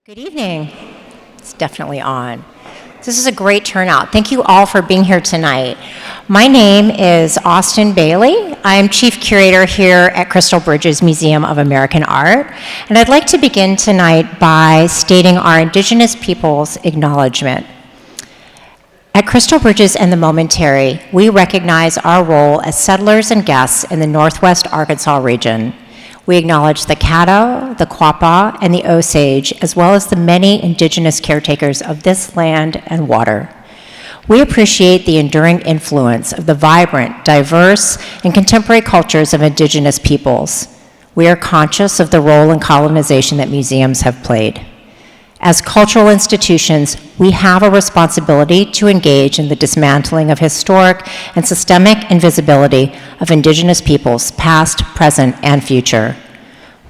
Good evening. It's definitely on. This is a great turnout. Thank you all for being here tonight. My name is Austin Bailey. I'm Chief Curator here at Crystal Bridges Museum of American Art, and I'd like to begin tonight by stating our Indigenous peoples acknowledgement. At Crystal Bridges and the Momentary, we recognize our role as settlers and guests in the Northwest Arkansas region. We acknowledge the Caddo, the Quapaw, and the Osage, as well as the many Indigenous caretakers of this land and water. We appreciate the enduring influence of the vibrant, diverse, and contemporary cultures of Indigenous peoples. We are conscious of the role in colonization that museums have played. As cultural institutions, we have a responsibility to engage in the dismantling of historic and systemic invisibility of Indigenous peoples, past, present, and future.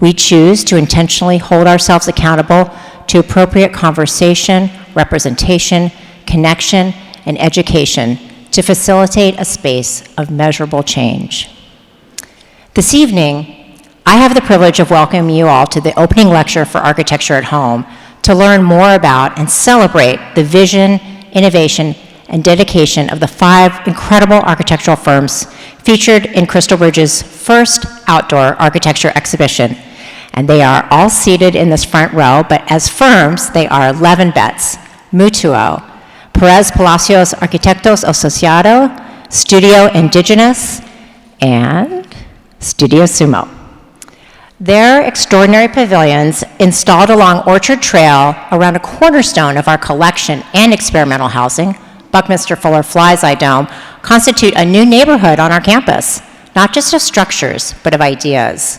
We choose to intentionally hold ourselves accountable to appropriate conversation, representation, connection, and education to facilitate a space of measurable change. This evening, I have the privilege of welcoming you all to the opening lecture for Architecture at Home, to learn more about and celebrate the vision, innovation, and dedication of the 5 incredible architectural firms featured in Crystal Bridges' first outdoor architecture exhibition. And they are all seated in this front row, but as firms, they are Levin Betts, Mutuo, Perez Palacios Arquitectos Asociado, Studio Indigenous, and Studio Sumo. Their extraordinary pavilions, installed along Orchard Trail around a cornerstone of our collection and experimental housing, Buckminster Fuller Flies-Eye Dome, constitute a new neighborhood on our campus, not just of structures, but of ideas.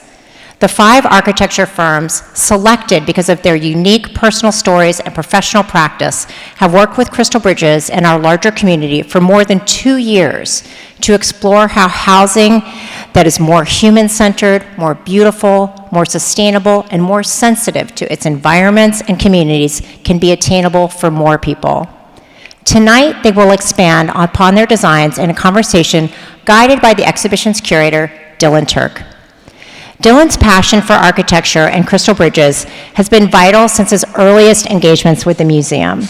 The 5 architecture firms, selected because of their unique personal stories and professional practice, have worked with Crystal Bridges and our larger community for more than 2 years to explore how housing that is more human-centered, more beautiful, more sustainable, and more sensitive to its environments and communities can be attainable for more people. Tonight, they will expand upon their designs in a conversation guided by the exhibition's curator, Dylan Turk. Dylan's passion for architecture and Crystal Bridges has been vital since his earliest engagements with the museum.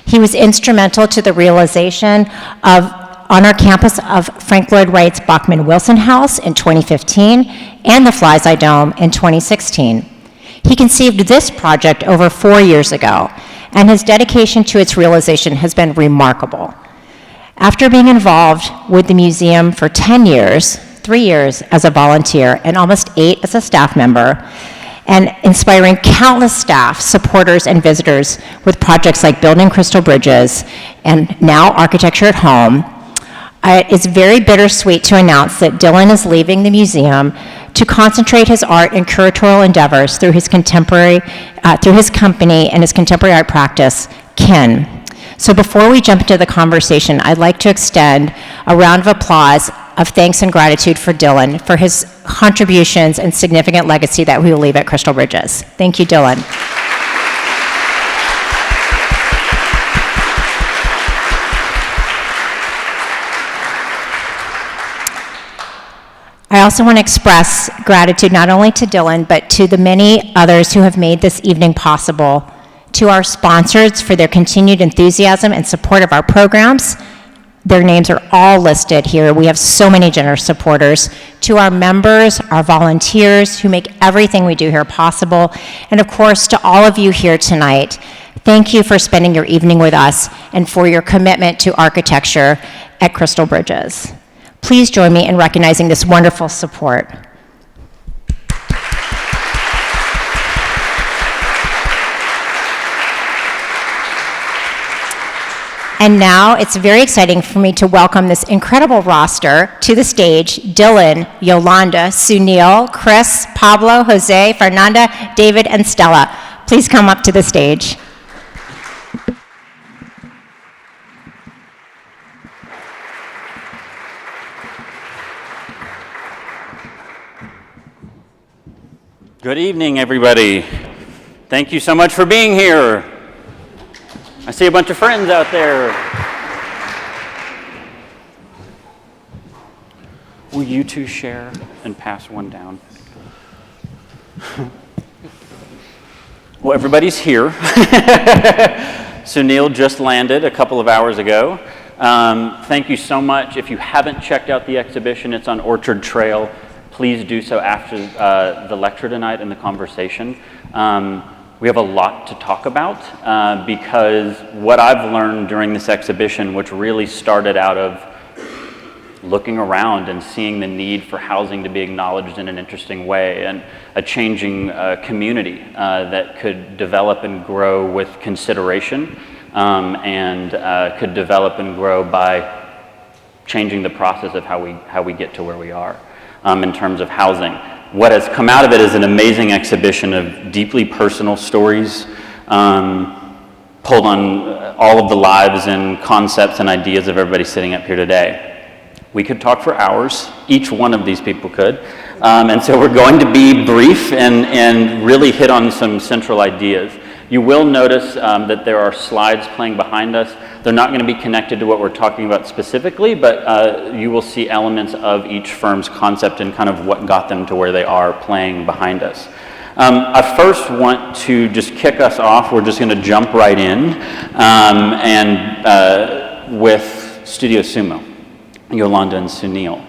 He was instrumental to the realization on our campus of Frank Lloyd Wright's Bachman Wilson House in 2015 and the Flies-Eye Dome in 2016. He conceived this project over 4 years ago, and his dedication to its realization has been remarkable. After being involved with the museum for 10 years, 3 years as a volunteer, and almost 8 as a staff member, and inspiring countless staff, supporters, and visitors with projects like Building Crystal Bridges and now Architecture at Home, it's very bittersweet to announce that Dylan is leaving the museum to concentrate his art and curatorial endeavors through his company and his contemporary art practice, Kin. So before we jump into the conversation, I'd like to extend a round of applause of thanks and gratitude for Dylan for his contributions and significant legacy that we will leave at Crystal Bridges. Thank you, Dylan. I also want to express gratitude not only to Dylan, but to the many others who have made this evening possible, to our sponsors for their continued enthusiasm and support of our programs. Their names are all listed here. We have so many generous supporters. To our members, our volunteers who make everything we do here possible, and of course to all of you here tonight, thank you for spending your evening with us and for your commitment to architecture at Crystal Bridges. Please join me in recognizing this wonderful support. And now it's very exciting for me to welcome this incredible roster to the stage: Dylan, Yolanda, Sunil, Chris, Pablo, Jose, Fernanda, David, and Stella. Please come up to the stage. Good evening, everybody. Thank you so much for being here. I see a bunch of friends out there. Will you two share and pass one down? Well, everybody's here. Sunil just landed a couple of hours ago. Thank you so much. If you haven't checked out the exhibition, it's on Orchard Trail. Please do so after the lecture tonight and the conversation. We have a lot to talk about because what I've learned during this exhibition, which really started out of looking around and seeing the need for housing to be acknowledged in an interesting way, and a changing community that could develop and grow with consideration, and could develop and grow by changing the process of how we get to where we are in terms of housing. What has come out of it is an amazing exhibition of deeply personal stories, pulled on all of the lives and concepts and ideas of everybody sitting up here today. We could talk for hours, each one of these people could, and so we're going to be brief and really hit on some central ideas. You will notice that there are slides playing behind us. They're not going to be connected to what we're talking about specifically, but you will see elements of each firm's concept and kind of what got them to where they are playing behind us. I first want to just kick us off. We're just going to jump right in with Studio Sumo, Yolanda and Sunil.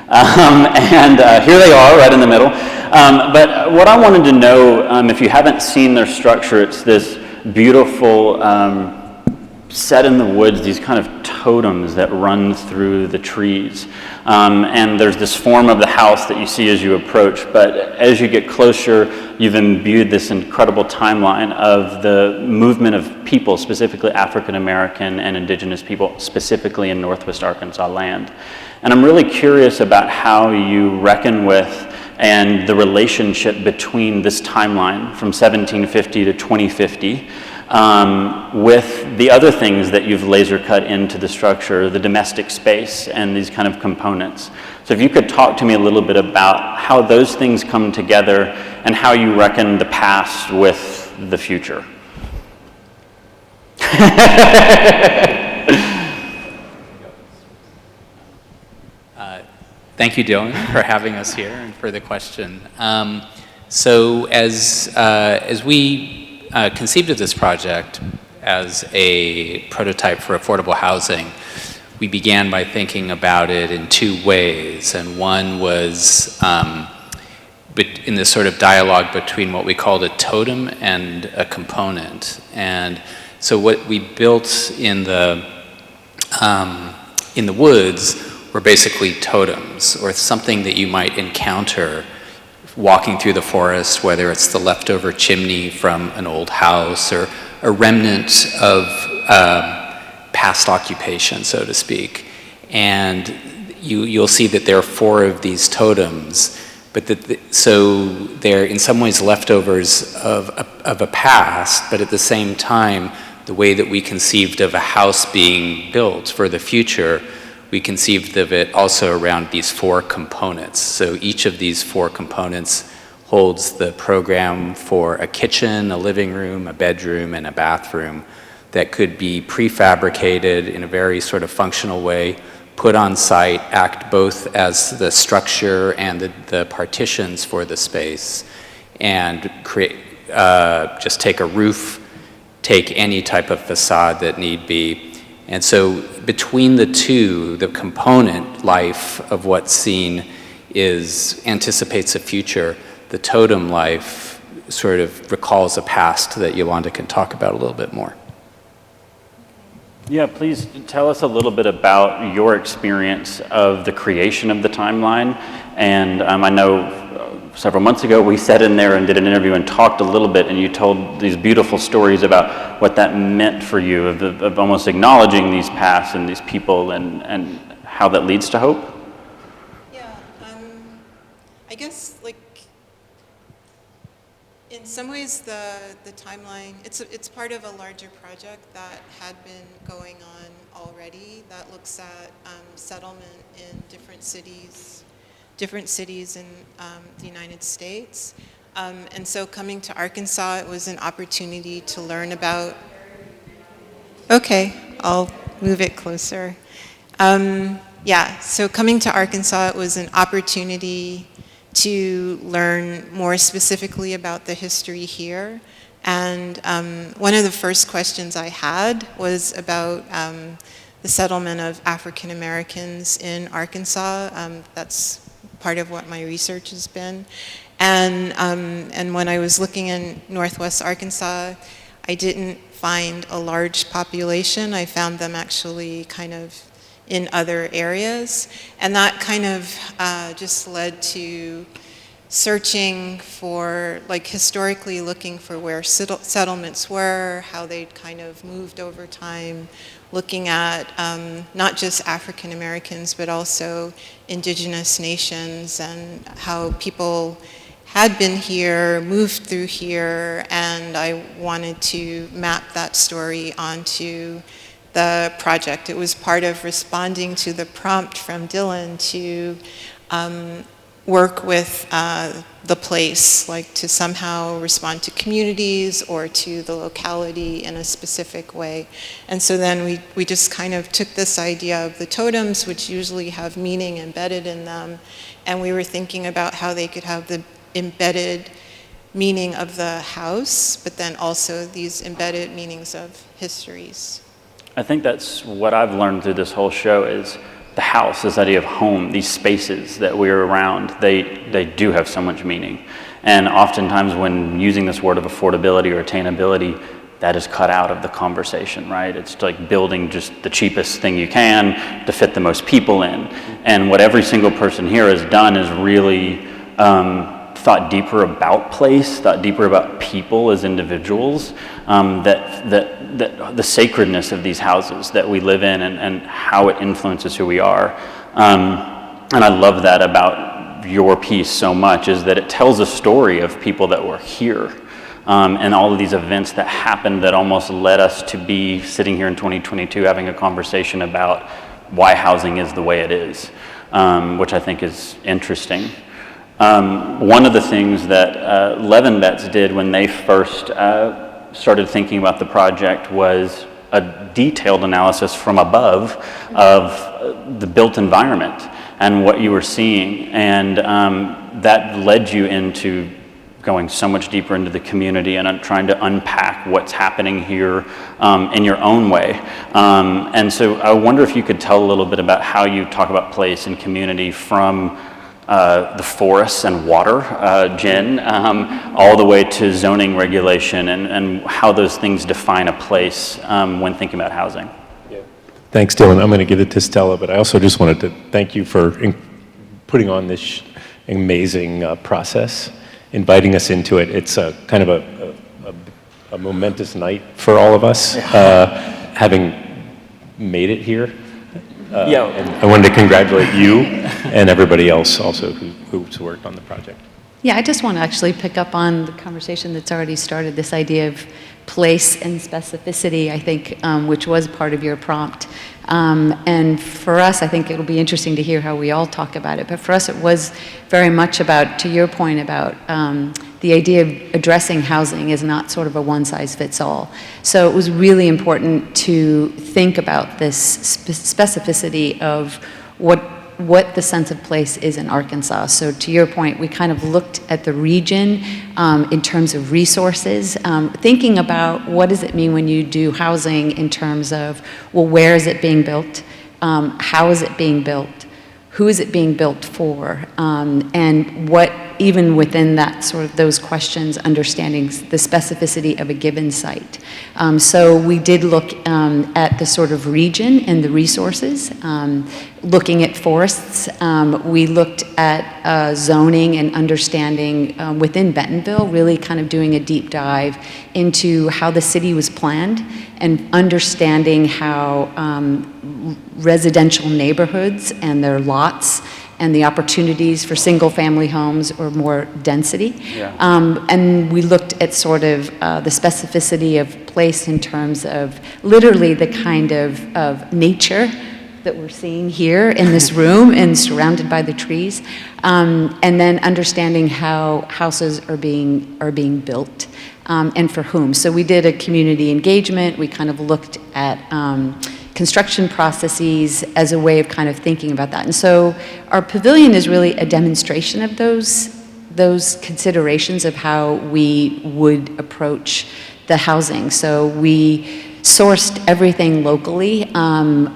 And here they are right in the middle. But what I wanted to know, if you haven't seen their structure, it's this beautiful set in the woods, these kind of totems that run through the trees. And there's this form of the house that you see as you approach, but as you get closer, you've imbued this incredible timeline of the movement of people, specifically African American and indigenous people, specifically in Northwest Arkansas land. And I'm really curious about how you reckon with and the relationship between this timeline from 1750 to 2050 with the other things that you've laser cut into the structure, the domestic space and these kind of components. So if you could talk to me a little bit about how those things come together and how you reckon the past with the future. Thank you, Dylan, for having us here and for the question. So as we conceived of this project as a prototype for affordable housing, we began by thinking about it in two ways. And one was in this sort of dialogue between what we called a totem and a component. And so what we built in the woods were basically totems, or something that you might encounter walking through the forest, whether it's the leftover chimney from an old house or a remnant of past occupation, so to speak. And you'll see that there are 4 of these totems, but so they're in some ways leftovers of a past, but at the same time, the way that we conceived of a house being built for the future, we conceived of it also around these 4 components. So each of these 4 components holds the program for a kitchen, a living room, a bedroom, and a bathroom that could be prefabricated in a very sort of functional way, put on site, act both as the structure and the partitions for the space, and create, just take a roof, take any type of facade that need be. And so between the two, the component life of what's seen anticipates a future. The totem life sort of recalls a past that Yolanda can talk about a little bit more. Yeah, please tell us a little bit about your experience of the creation of the timeline. And I know several months ago we sat in there and did an interview and talked a little bit, and you told these beautiful stories about what that meant for you, of almost acknowledging these pasts and these people and how that leads to hope. Yeah, I guess like in some ways the timeline, it's part of a larger project that had been going on already that looks at settlement in different cities in the United States. And so coming to Arkansas, it was an opportunity to learn about, okay, I'll move it closer. Yeah, so coming to Arkansas, it was an opportunity to learn more specifically about the history here And one of the first questions I had was about the settlement of African Americans in Arkansas. That's part of what my research has been. And when I was looking in Northwest Arkansas, I didn't find a large population. I found them actually kind of in other areas. And that kind of just led to searching for, like, historically looking for where settlements were, how they'd kind of moved over time, looking at not just African Americans, but also indigenous nations and how people had been here, moved through here, and I wanted to map that story onto the project. It was part of responding to the prompt from Dylan to work with the place, like to somehow respond to communities or to the locality in a specific way. And so then we just kind of took this idea of the totems, which usually have meaning embedded in them, and we were thinking about how they could have the embedded meaning of the house, but then also these embedded meanings of histories. I think that's what I've learned through this whole show is the house, this idea of home, these spaces that we're around, they do have so much meaning. And oftentimes when using this word of affordability or attainability, that is cut out of the conversation, right? It's like building just the cheapest thing you can to fit the most people in. And what every single person here has done is really thought deeper about place, thought deeper about people as individuals, that the sacredness of these houses that we live in and how it influences who we are. And I love that about your piece so much, is that it tells a story of people that were here, and all of these events that happened that almost led us to be sitting here in 2022 having a conversation about why housing is the way it is, which I think is interesting. One of the things that Levenbetz did when they first started thinking about the project was a detailed analysis from above of the built environment and what you were seeing. And that led you into going so much deeper into the community and trying to unpack what's happening here in your own way. And so I wonder if you could tell a little bit about how you talk about place and community from the forests and water, Jen, all the way to zoning regulation and how those things define a place when thinking about housing. Yeah. Thanks, Dylan. I'm going to give it to Stella, but I also just wanted to thank you for putting on this amazing process, inviting us into it. It's kind of a momentous night for all of us, having made it here. And I wanted to congratulate you and everybody else also who's worked on the project. Yeah, I just want to actually pick up on the conversation that's already started, this idea of place and specificity, I think, which was part of your prompt. And for us, I think it'll be interesting to hear how we all talk about it. But for us, it was very much about, to your point about the idea of addressing housing is not sort of a one-size-fits-all. So it was really important to think about this specificity of what the sense of place is in Arkansas. So to your point, we kind of looked at the region in terms of resources, thinking about what does it mean when you do housing in terms of, well, where is it being built? How is it being built? Who is it being built for? And what, even within that sort of those questions, understanding the specificity of a given site. So we did look at the sort of region and the resources, looking at forests. We looked at zoning and understanding within Bentonville, really kind of doing a deep dive into how the city was planned and understanding how residential neighborhoods and their lots and the opportunities for single-family homes or more density. Yeah. And we looked at sort of the specificity of place in terms of literally the kind of nature that we're seeing here in this room and surrounded by the trees, and then understanding how houses are being built and for whom. So we did a community engagement. We kind of looked at construction processes as a way of kind of thinking about that. And so our pavilion is really a demonstration of those those considerations of how we would approach the housing. So we sourced everything locally.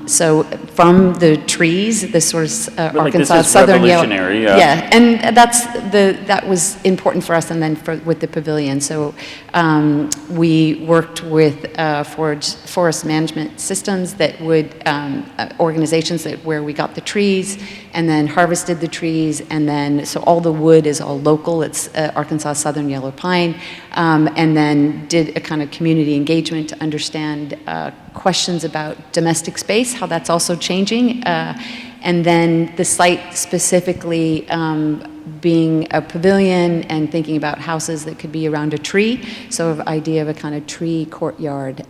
So from the trees, the sort of like, this Arkansas is Southern Yellow. revolutionary, yeah. Yeah, and that was important for us. And then with the pavilion, so we worked with forest management systems that would organizations where we got the trees and then harvested the trees, and then so all the wood is all local. It's Arkansas Southern Yellow Pine, and then did a kind of community engagement to understand questions about domestic space, how that's also changing, and then the site specifically being a pavilion and thinking about houses that could be around a tree, so an idea of a kind of tree courtyard.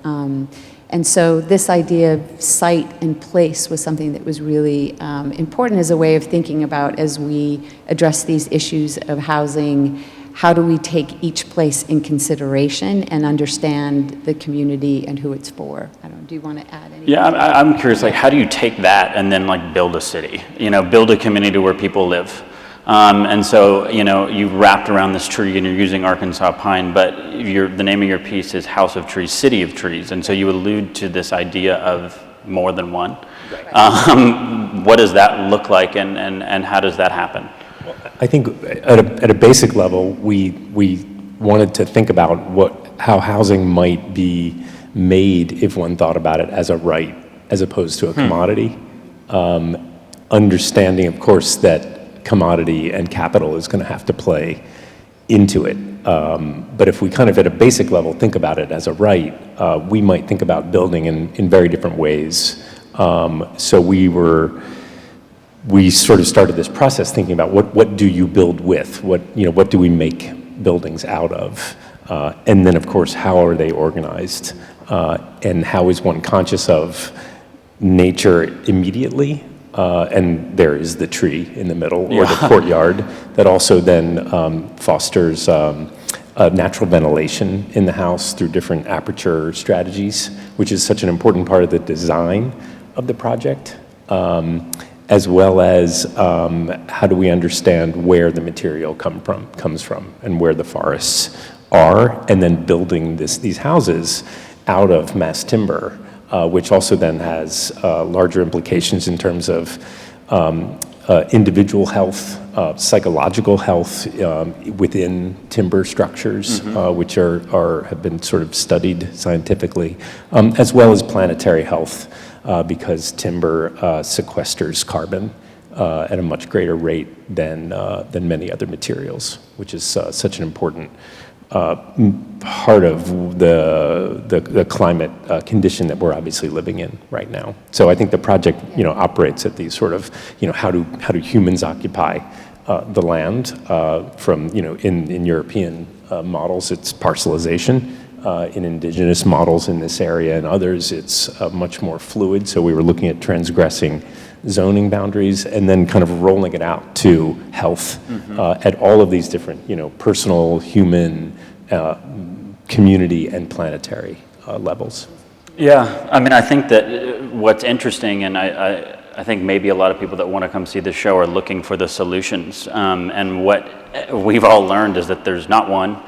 And so this idea of site and place was something that was really important as a way of thinking about, as we address these issues of housing, how do we take each place in consideration and understand the community and who it's for? I don't know, do you want to add anything? Yeah, I'm curious, like, how do you take that and then, like, build a city? You know, build a community where people live. And so, you know, you've wrapped around this tree and you're using Arkansas pine, but the name of your piece is House of Trees, City of Trees. And so you allude to this idea of more than one. Right. What does that look like, and how does that happen? I think at a basic level, we wanted to think about how housing might be made if one thought about it as a right as opposed to a commodity. Understanding, of course, that commodity and capital is going to have to play into it. But if we kind of at a basic level think about it as a right, we might think about building in very different ways. So we sort of started this process thinking about what do you build with? What do we make buildings out of? And then, of course, how are they organized? And how is one conscious of nature immediately? And there is the tree in the middle, or the courtyard, that also then fosters natural ventilation in the house through different aperture strategies, which is such an important part of the design of the project. As well as how do we understand where the material comes from and where the forests are, and then building these houses out of mass timber, which also then has larger implications in terms of individual health, psychological health within timber structures, which have been sort of studied scientifically, as well as planetary health. Because timber sequesters carbon at a much greater rate than many other materials, which is such an important part of the climate condition that we're obviously living in right now. So I think the project, operates at these sort of, how do humans occupy the land from, in European models, it's parcelization. In indigenous models in this area and others, it's much more fluid. So we were looking at transgressing zoning boundaries and then kind of rolling it out to health at all of these different, personal, human, community, and planetary levels. Yeah, I mean, I think that what's interesting, and I think maybe a lot of people that want to come see the show are looking for the solutions. And what we've all learned is that there's not one.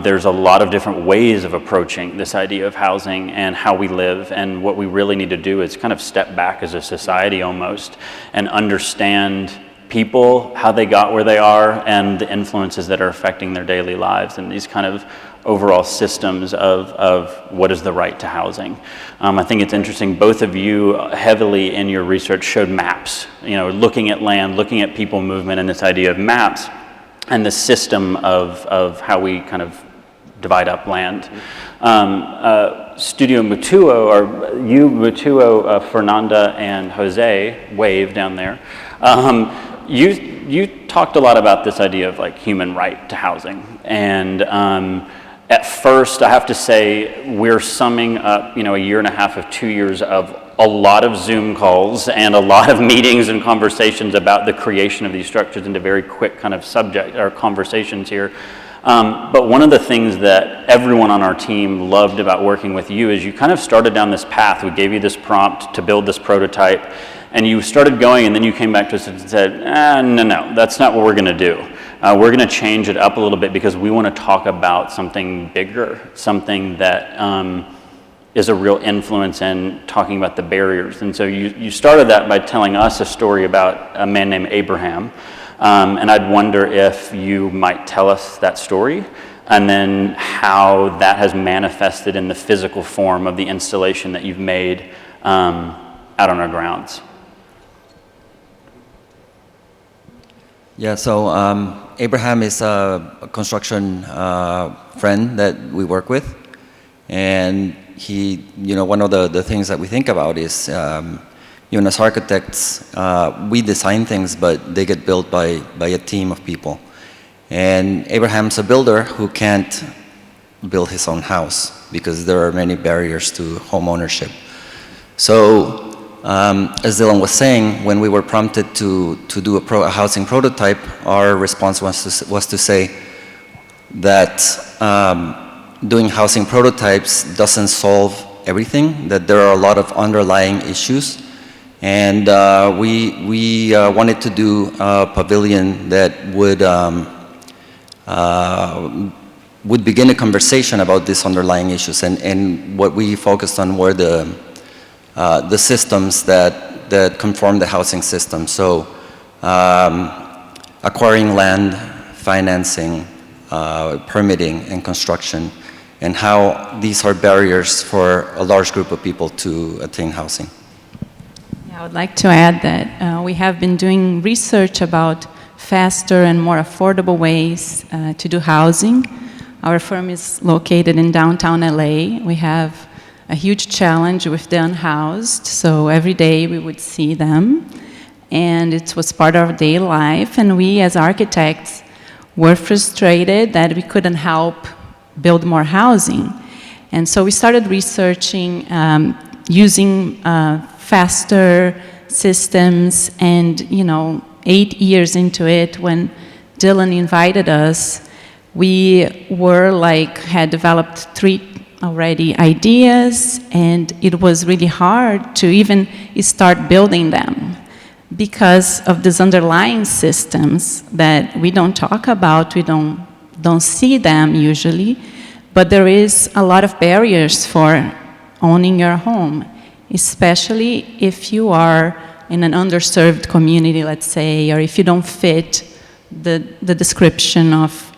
There's a lot of different ways of approaching this idea of housing and how we live, and what we really need to do is kind of step back as a society almost and understand people, how they got where they are, and the influences that are affecting their daily lives, and these kind of overall systems of what is the right to housing. I think it's interesting, both of you heavily in your research showed maps, looking at land, looking at people movement, and this idea of maps and the system of how we kind of divide up land. Studio Mutuo, or you, Mutuo, Fernanda, and Jose, wave down there. You talked a lot about this idea of like human right to housing. And at first, I have to say, we're summing up, a year and a half of 2 years of a lot of Zoom calls and a lot of meetings and conversations about the creation of these structures into very quick kind of subject or conversations here. But one of the things that everyone on our team loved about working with you is you kind of started down this path. We gave you this prompt to build this prototype, and you started going, and then you came back to us and said, no, that's not what we're going to do. we're going to change it up a little bit because we want to talk about something bigger, something that is a real influence in talking about the barriers. And so you started that by telling us a story about a man named Abraham. And I'd wonder if you might tell us that story and then how that has manifested in the physical form of the installation that you've made out on our grounds. Yeah, so Abraham is a construction friend that we work with, and he, one of the things that we think about is, as architects, we design things, but they get built by a team of people. And Abraham's a builder who can't build his own house because there are many barriers to home ownership. So, as Dylan was saying, when we were prompted to do a housing prototype, our response was to say that doing housing prototypes doesn't solve everything, that there are a lot of underlying issues. And we wanted to do a pavilion that would begin a conversation about these underlying issues. And what we focused on were the systems that conform the housing system. So acquiring land, financing, permitting, and construction, and how these are barriers for a large group of people to attain housing. Yeah, I would like to add that we have been doing research about faster and more affordable ways to do housing. Our firm is located in downtown LA. We have a huge challenge with the unhoused, so every day we would see them, and it was part of our daily life, and we as architects were frustrated that we couldn't help build more housing. And so we started researching using faster systems, and 8 years into it, when Dylan invited us, we had developed 3 already ideas, and it was really hard to even start building them because of these underlying systems that we don't talk about, we don't see them usually, but there is a lot of barriers for owning your home, especially if you are in an underserved community, let's say, or if you don't fit the description of,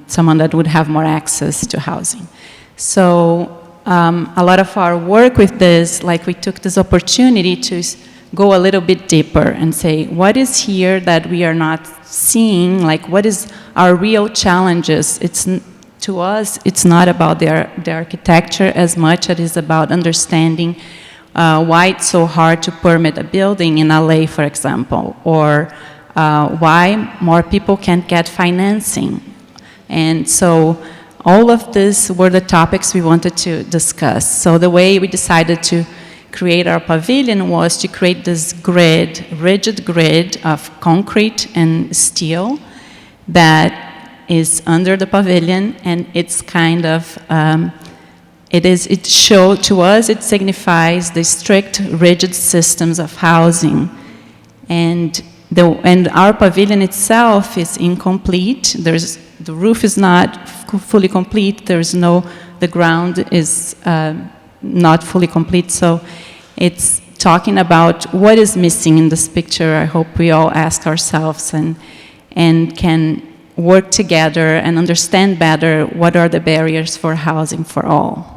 someone that would have more access to housing. So a lot of our work with this, we took this opportunity to go a little bit deeper and say, what is here that we are not seeing? What is our real challenges? To us, it's not about the architecture as much as it is about understanding why it's so hard to permit a building in LA, for example, or why more people can't get financing. And so all of these were the topics we wanted to discuss. So the way we decided to create our pavilion was to create this rigid grid of concrete and steel that is under the pavilion, and it's kind of, it signifies the strict, rigid systems of housing. And our pavilion itself is incomplete. The roof is not fully complete. The ground is not fully complete. So it's talking about what is missing in this picture. I hope we all ask ourselves and can work together and understand better what are the barriers for housing for all.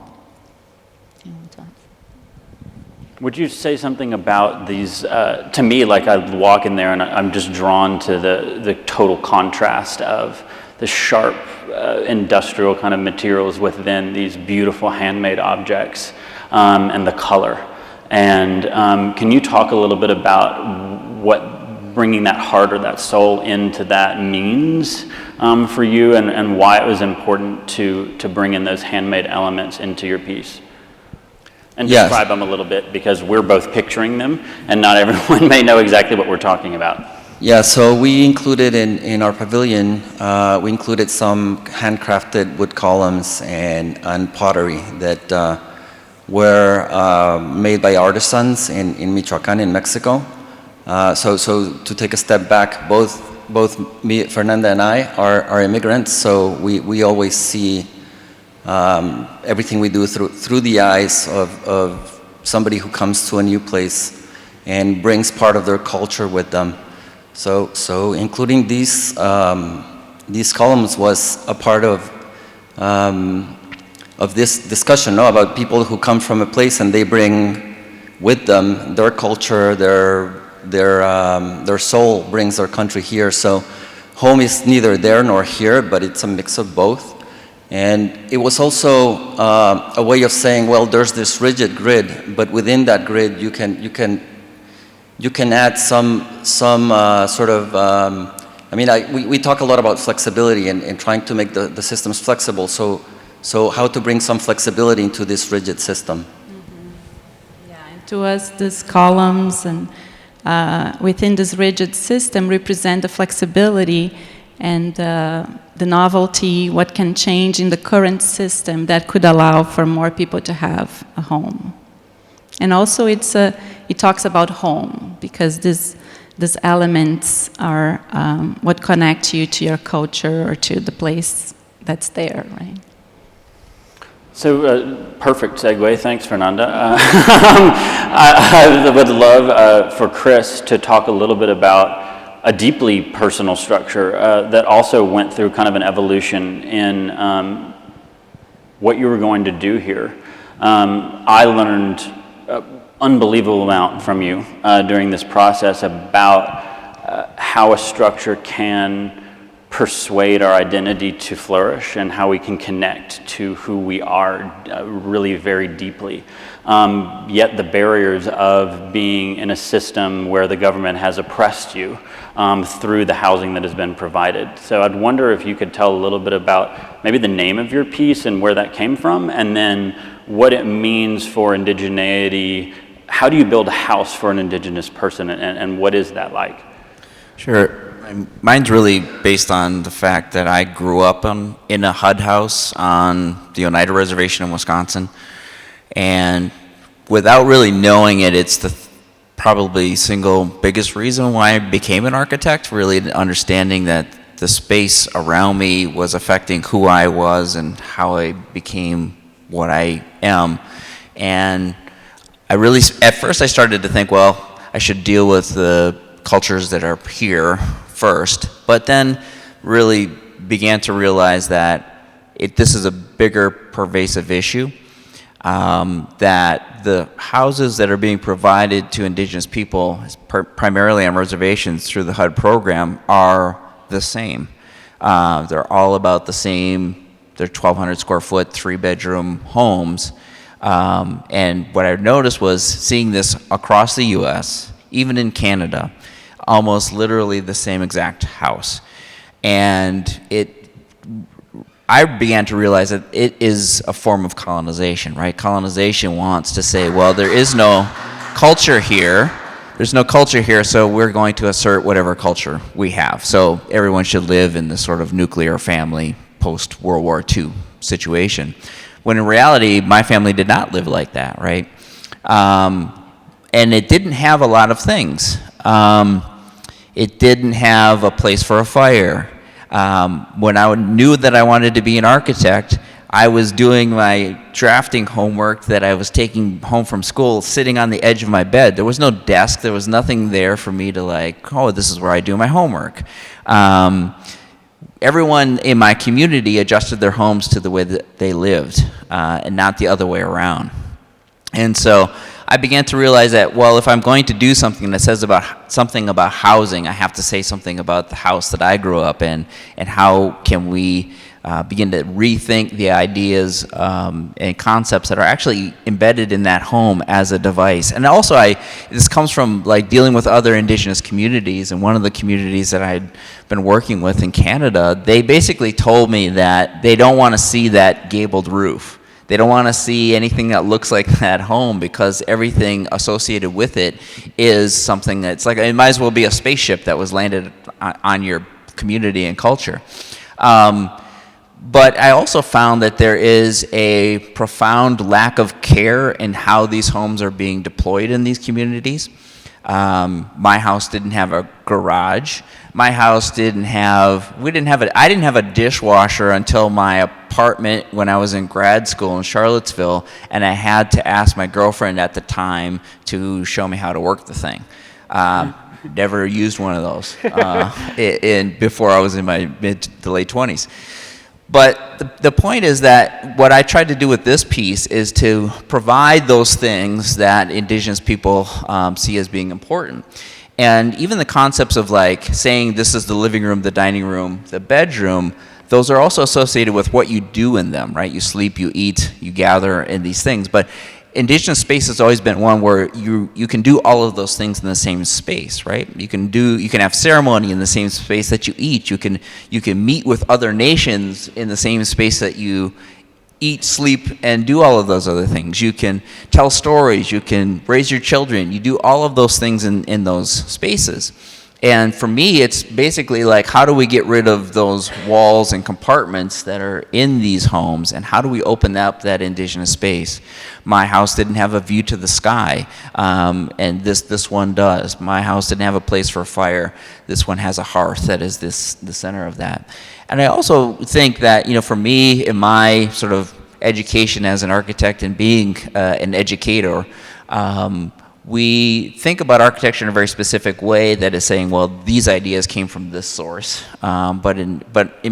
Would you say something about these, to me, I walk in there and I'm just drawn to the total contrast of the sharp industrial kind of materials within these beautiful handmade objects and the color. And can you talk a little bit about what bringing that heart or that soul into that means for you and why it was important to bring in those handmade elements into your piece? And describe them a little bit, because we're both picturing them, and not everyone may know exactly what we're talking about. Yeah, so we included in our pavilion, we included some handcrafted wood columns and pottery that were made by artisans in Michoacan in Mexico. So to take a step back, both both me, Fernanda, and I are immigrants, so we always see everything we do through the eyes of somebody who comes to a new place and brings part of their culture with them. So including these columns was a part of this discussion, no, about people who come from a place and they bring with them their culture, their soul brings their country here. So home is neither there nor here, but it's a mix of both. And it was also a way of saying, well, there's this rigid grid, but within that grid, you can add some sort of. We talk a lot about flexibility and trying to make the systems flexible. So how to bring some flexibility into this rigid system. To us, these columns and within this rigid system represent the flexibility and the novelty, what can change in the current system that could allow for more people to have a home. And also it talks about home, because these elements are what connect you to your culture or to the place that's there, right? So, perfect segue. Thanks, Fernanda. I would love for Chris to talk a little bit about a deeply personal structure that also went through kind of an evolution in what you were going to do here. I learned an unbelievable amount from you during this process about how a structure can persuade our identity to flourish and how we can connect to who we are really very deeply. Yet the barriers of being in a system where the government has oppressed you through the housing that has been provided. So I'd wonder if you could tell a little bit about maybe the name of your piece and where that came from, and then what it means for indigeneity. How do you build a house for an indigenous person, and what is that like? Sure. Mine's really based on the fact that I grew up in a HUD house on the Oneida Reservation in Wisconsin. And without really knowing it, it's the probably single biggest reason why I became an architect, really understanding that the space around me was affecting who I was and how I became what I am. And I really, at first I started to think, well, I should deal with the cultures that are here first, but then really began to realize that this is a bigger pervasive issue, that the houses that are being provided to indigenous people, primarily on reservations through the HUD program, are the same. They're all about the same. They're 1,200 square foot, 3-bedroom homes. And what I noticed was seeing this across the US, even in Canada, almost literally the same exact house. And I began to realize that it is a form of colonization, right? Colonization wants to say, well, there is no culture here. There's no culture here, so we're going to assert whatever culture we have. So everyone should live in this sort of nuclear family post-World War II situation. When in reality, my family did not live like that, right? And it didn't have a lot of things. It didn't have a place for a fire. When I knew that I wanted to be an architect, I was doing my drafting homework that I was taking home from school, sitting on the edge of my bed. There was no desk. There was nothing there for me to like, oh, this is where I do my homework. Everyone in my community adjusted their homes to the way that they lived, and not the other way around. And so I began to realize that, well, if I'm going to do something that says something about housing, I have to say something about the house that I grew up in, and how can we begin to rethink the ideas and concepts that are actually embedded in that home as a device. And also, this comes from like dealing with other indigenous communities, and one of the communities that I'd been working with in Canada, they basically told me that they don't want to see that gabled roof. They don't want to see anything that looks like that home, because everything associated with it is something that's like, it might as well be a spaceship that was landed on your community and culture. But I also found that there is a profound lack of care in how these homes are being deployed in these communities. My house didn't have a garage. My house I didn't have a dishwasher until my apartment when I was in grad school in Charlottesville, and I had to ask my girlfriend at the time to show me how to work the thing. Never used one of those before I was in my mid to late 20s. But the point is that what I tried to do with this piece is to provide those things that Indigenous people see as being important. And even the concepts of like saying this is the living room, the dining room, the bedroom, those are also associated with what you do in them, right? You sleep, you eat, you gather in these things. But Indigenous space has always been one where you can do all of those things in the same space, right? You can have ceremony in the same space that you eat. You can meet with other nations in the same space that you eat, sleep, and do all of those other things. You can tell stories. You can raise your children. You do all of those things in those spaces. And for me, it's basically like, how do we get rid of those walls and compartments that are in these homes, and how do we open up that Indigenous space? My house didn't have a view to the sky, and this one does. My house didn't have a place for a fire. This one has a hearth that is the center of that. And I also think that, for me, in my sort of education as an architect and being an educator, we think about architecture in a very specific way that is saying, well, these ideas came from this source. But in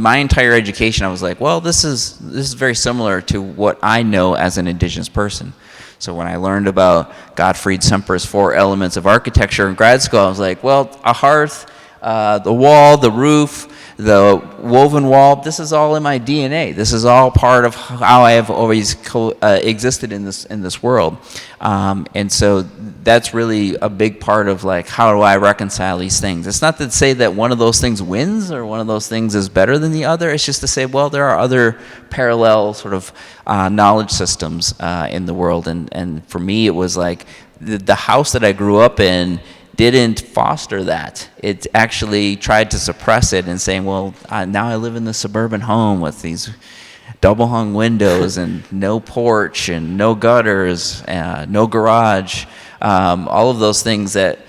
my entire education, I was like, well, this is very similar to what I know as an Indigenous person. So when I learned about Gottfried Semper's 4 elements of architecture in grad school, I was like, well, a hearth, the wall, the roof, the woven wall, this is all in my DNA. This is all part of how I have always existed in this world. And so that's really a big part of like, how do I reconcile these things? It's not to say that one of those things wins or one of those things is better than the other. It's just to say, well, there are other parallel sort of knowledge systems in the world. And for me, it was like the house that I grew up in didn't foster that. It actually tried to suppress it and saying, well, now I live in this suburban home with these double hung windows and no porch and no gutters, no garage, all of those things that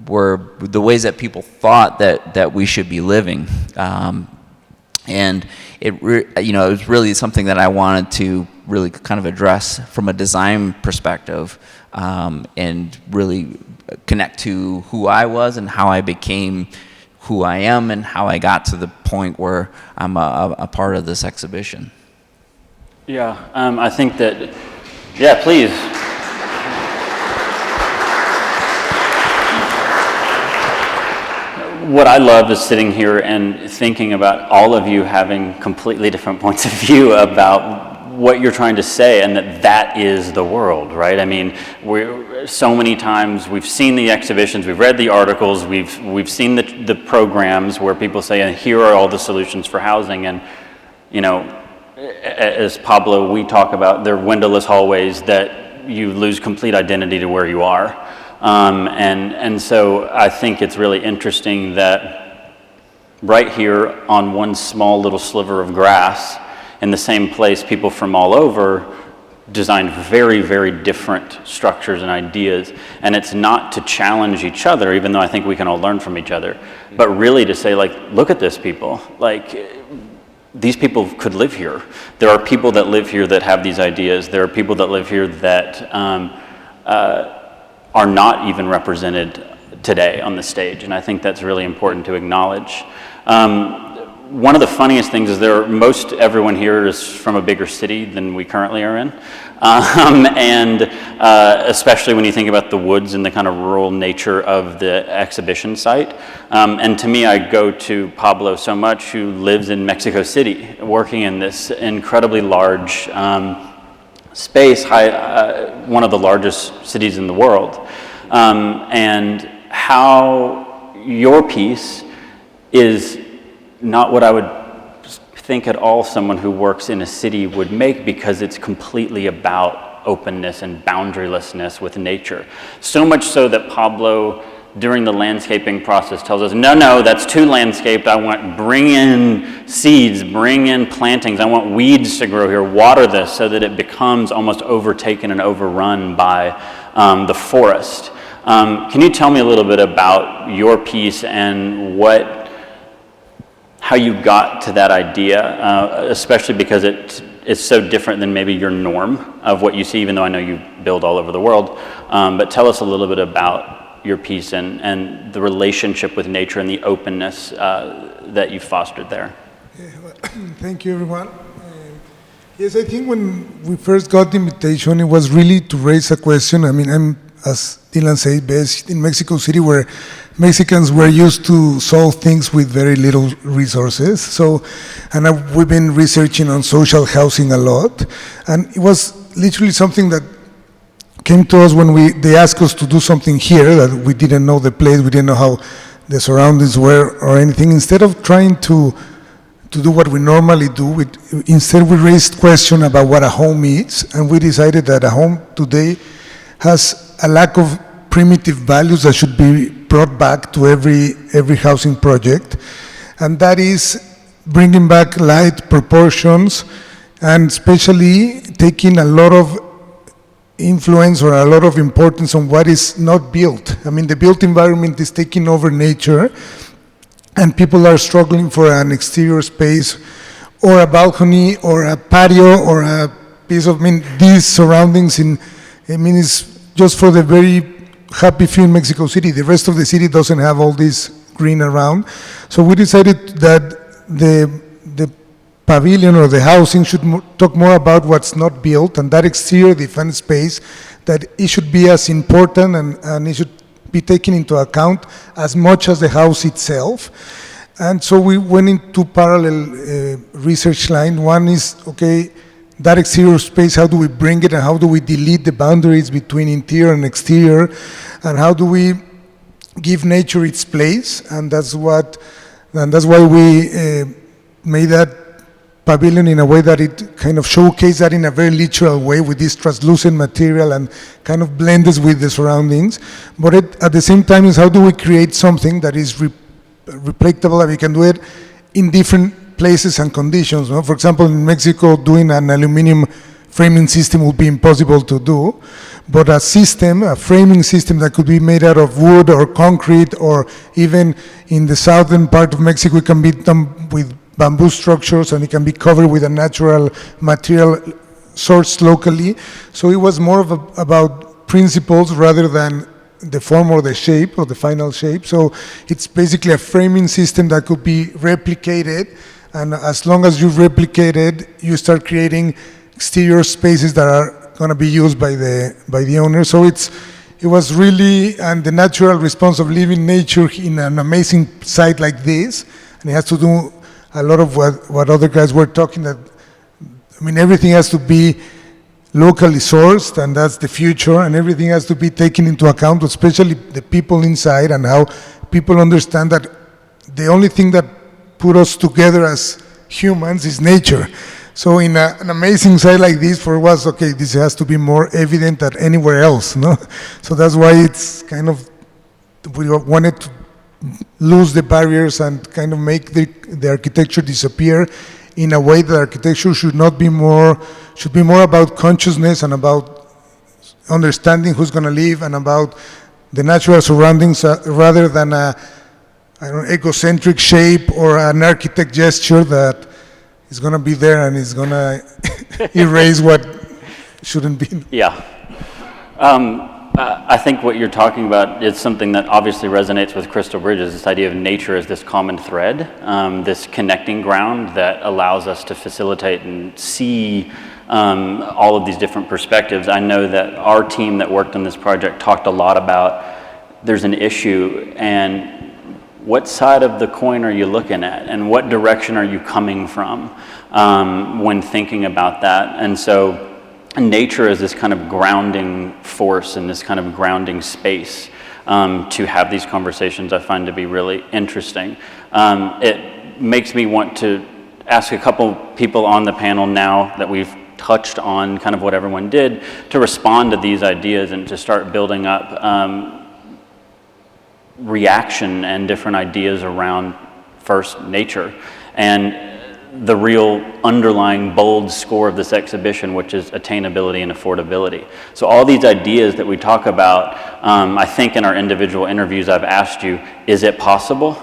were the ways that people thought that we should be living. And it was really something that I wanted to really kind of address from a design perspective, and really connect to who I was and how I became who I am and how I got to the point where I'm a part of this exhibition. Yeah, I think that, yeah, please. What I love is sitting here and thinking about all of you having completely different points of view about what you're trying to say, and that is the world, right? I mean, so many times we've seen the exhibitions, we've read the articles, we've seen the programs where people say, and here are all the solutions for housing, and as Pablo, we talk about, they're windowless hallways that you lose complete identity to where you are. And so I think it's really interesting that right here on one small little sliver of grass, in the same place, people from all over designed very, very different structures and ideas. And it's not to challenge each other, even though I think we can all learn from each other, but really to say, like, look at this, people. Like, these people could live here. There are people that live here that have these ideas. There are people that live here that are not even represented today on the stage. And I think that's really important to acknowledge. One of the funniest things is most everyone here is from a bigger city than we currently are in. And especially when you think about the woods and the kind of rural nature of the exhibition site. And to me, I go to Pablo so much, who lives in Mexico City, working in this incredibly large space, one of the largest cities in the world. And how your piece is not what I would think at all someone who works in a city would make, because it's completely about openness and boundarylessness with nature. So much so that Pablo, during the landscaping process, tells us, no, that's too landscaped. Bring in seeds, bring in plantings. I want weeds to grow here, water this so that it becomes almost overtaken and overrun by the forest. Can you tell me a little bit about your piece and how you got to that idea, especially because it's so different than maybe your norm of what you see, even though I know you build all over the world. But tell us a little bit about your piece and the relationship with nature and the openness that you fostered there. Yeah, well, thank you, everyone. Yes, I think when we first got the invitation, it was really to raise a question. I mean, I'm, as Dylan said, based in Mexico City, where Mexicans were used to solve things with very little resources. So, and we've been researching on social housing a lot, and it was literally something that came to us when they asked us to do something here that we didn't know the place, we didn't know how the surroundings were or anything. Instead of trying to do what we normally do, instead we raised question about what a home is, and we decided that a home today has a lack of primitive values that should be brought back to every housing project, and that is bringing back light, proportions, and especially taking a lot of influence or a lot of importance on what is not built. I mean, the built environment is taking over nature, and people are struggling for an exterior space or a balcony or a patio or a piece of, these surroundings is just for the very happy few in Mexico City. The rest of the city doesn't have all this green around. So we decided that the pavilion or the housing should talk more about what's not built, and that exterior defense space, that it should be as important and it should be taken into account as much as the house itself. And so we went into parallel research line. One is, okay, that exterior space, how do we bring it and how do we delete the boundaries between interior and exterior, and how do we give nature its place? And that's why we made that pavilion in a way that it kind of showcased that in a very literal way with this translucent material and kind of blends with the surroundings. But at the same time is how do we create something that is replicable, and we can do it in different places and conditions. No? For example, in Mexico, doing an aluminum framing system would be impossible to do, but a framing system that could be made out of wood or concrete, or even in the southern part of Mexico, it can be done with bamboo structures, and it can be covered with a natural material sourced locally. So it was more about principles rather than the form or the shape or the final shape. So it's basically a framing system that could be replicated, and as long as you replicate it, you start creating exterior spaces that are going to be used by the owner. So it was really, and the natural response of living nature in an amazing site like this, and it has to do a lot of what other guys were talking, that, everything has to be locally sourced, and that's the future, and everything has to be taken into account, especially the people inside, and how people understand that the only thing that put us together as humans is nature. So in an amazing site like this, for us, okay, this has to be more evident than anywhere else, no? So that's why it's kind of, we wanted to lose the barriers and kind of make the architecture disappear in a way that architecture should be more about consciousness and about understanding who's going to live and about the natural surroundings rather than egocentric shape or an architect gesture that is going to be there and is going to erase what shouldn't be. Yeah. I think what you're talking about is something that obviously resonates with Crystal Bridges, this idea of nature as this common thread, this connecting ground that allows us to facilitate and see all of these different perspectives. I know that our team that worked on this project talked a lot about there's an issue, and what side of the coin are you looking at, and what direction are you coming from when thinking about that? And so nature is this kind of grounding force and this kind of grounding space to have these conversations, I find to be really interesting. It makes me want to ask a couple people on the panel now that we've touched on kind of what everyone did to respond to these ideas and to start building up reaction and different ideas around first nature. And the real underlying bold score of this exhibition, which is attainability and affordability. So all these ideas that we talk about, I think in our individual interviews I've asked you, is it possible?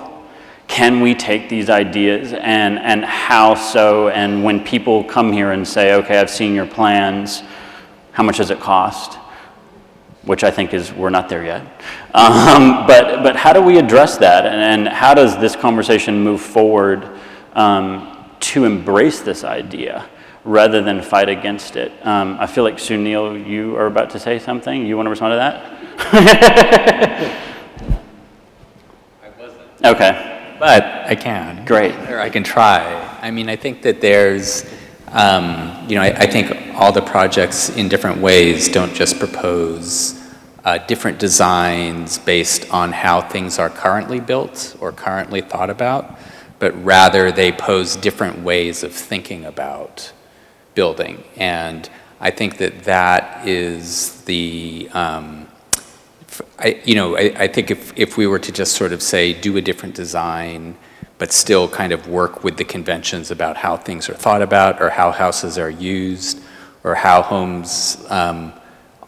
Can we take these ideas and how so? And when people come here and say, okay, I've seen your plans, how much does it cost? Which I think is, we're not there yet. But how do we address that? And how does this conversation move forward to embrace this idea rather than fight against it? I feel like Sunil, you are about to say something. You want to respond to that? I wasn't. Okay. But I can. Great. Or I can try. I mean, I think that there's, I think all the projects in different ways don't just propose different designs based on how things are currently built or currently thought about, but rather they pose different ways of thinking about building. And I think that that is the, I think if we were to just sort of say, do a different design, but still kind of work with the conventions about how things are thought about or how houses are used or how homes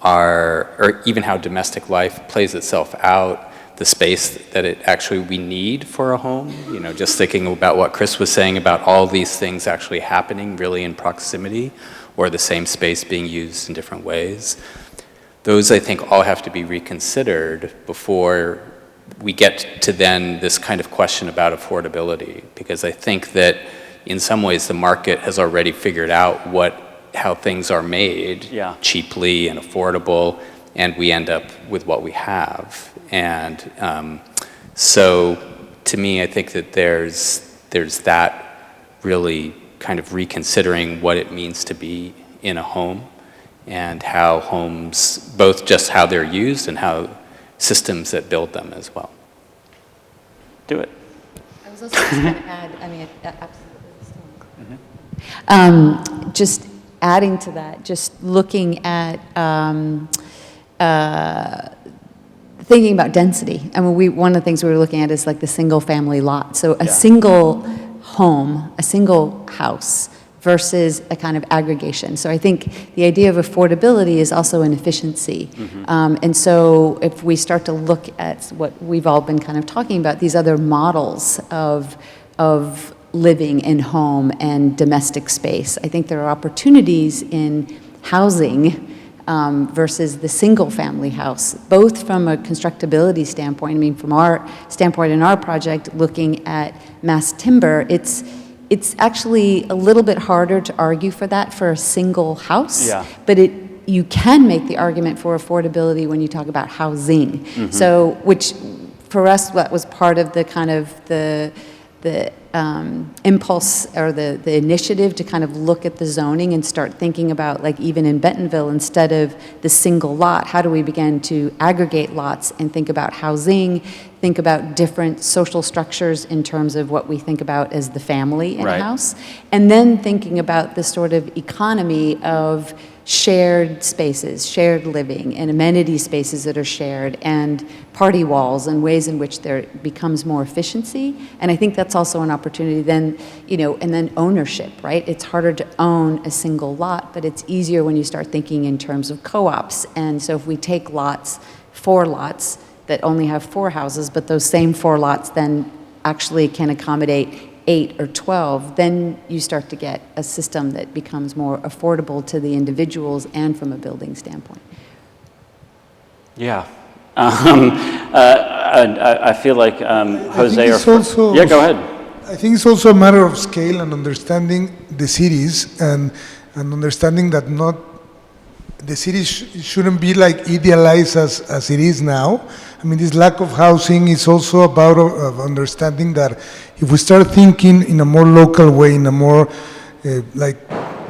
or even how domestic life plays itself out, the space that we need for a home, just thinking about what Chris was saying about all these things actually happening really in proximity or the same space being used in different ways. Those, I think, all have to be reconsidered before we get to then this kind of question about affordability, because I think that in some ways the market has already figured out how things are made cheaply and affordable, and we end up with what we have. And so to me, I think that there's that really kind of reconsidering what it means to be in a home and how homes, both just how they're used and how systems that build them as well. Do it. I was also just going to add, absolutely. Just adding to that, just looking at thinking about density. One of the things we were looking at is like the single family lot. So a single home, a single house versus a kind of aggregation. So I think the idea of affordability is also an efficiency. And so if we start to look at what we've all been kind of talking about, these other models of living in home and domestic space, I think there are opportunities in housing versus the single family house, both from a constructability standpoint. From our standpoint in our project, looking at mass timber, it's actually a little bit harder to argue for that for a single house, but you can make the argument for affordability when you talk about housing. So, which for us, that was part of the kind of the impulse or the initiative to kind of look at the zoning and start thinking about, like, even in Bentonville, instead of the single lot, how do we begin to aggregate lots and think about housing, think about different social structures in terms of what we think about as the family in a house, and then thinking about the sort of economy of shared spaces, shared living, and amenity spaces that are shared, and party walls, and ways in which there becomes more efficiency. And I think that's also an opportunity then, and then ownership, right? It's harder to own a single lot, but it's easier when you start thinking in terms of co-ops. And so if we take 4 lots that only have 4 houses, but those same 4 lots then actually can accommodate 8 or 12, then you start to get a system that becomes more affordable to the individuals and from a building standpoint. Yeah. I feel like Jose or... Yeah, go ahead. I think it's also a matter of scale and understanding the cities and understanding that the cities shouldn't be like idealized as it is now. This lack of housing is also about understanding that if we start thinking in a more local way, in a more,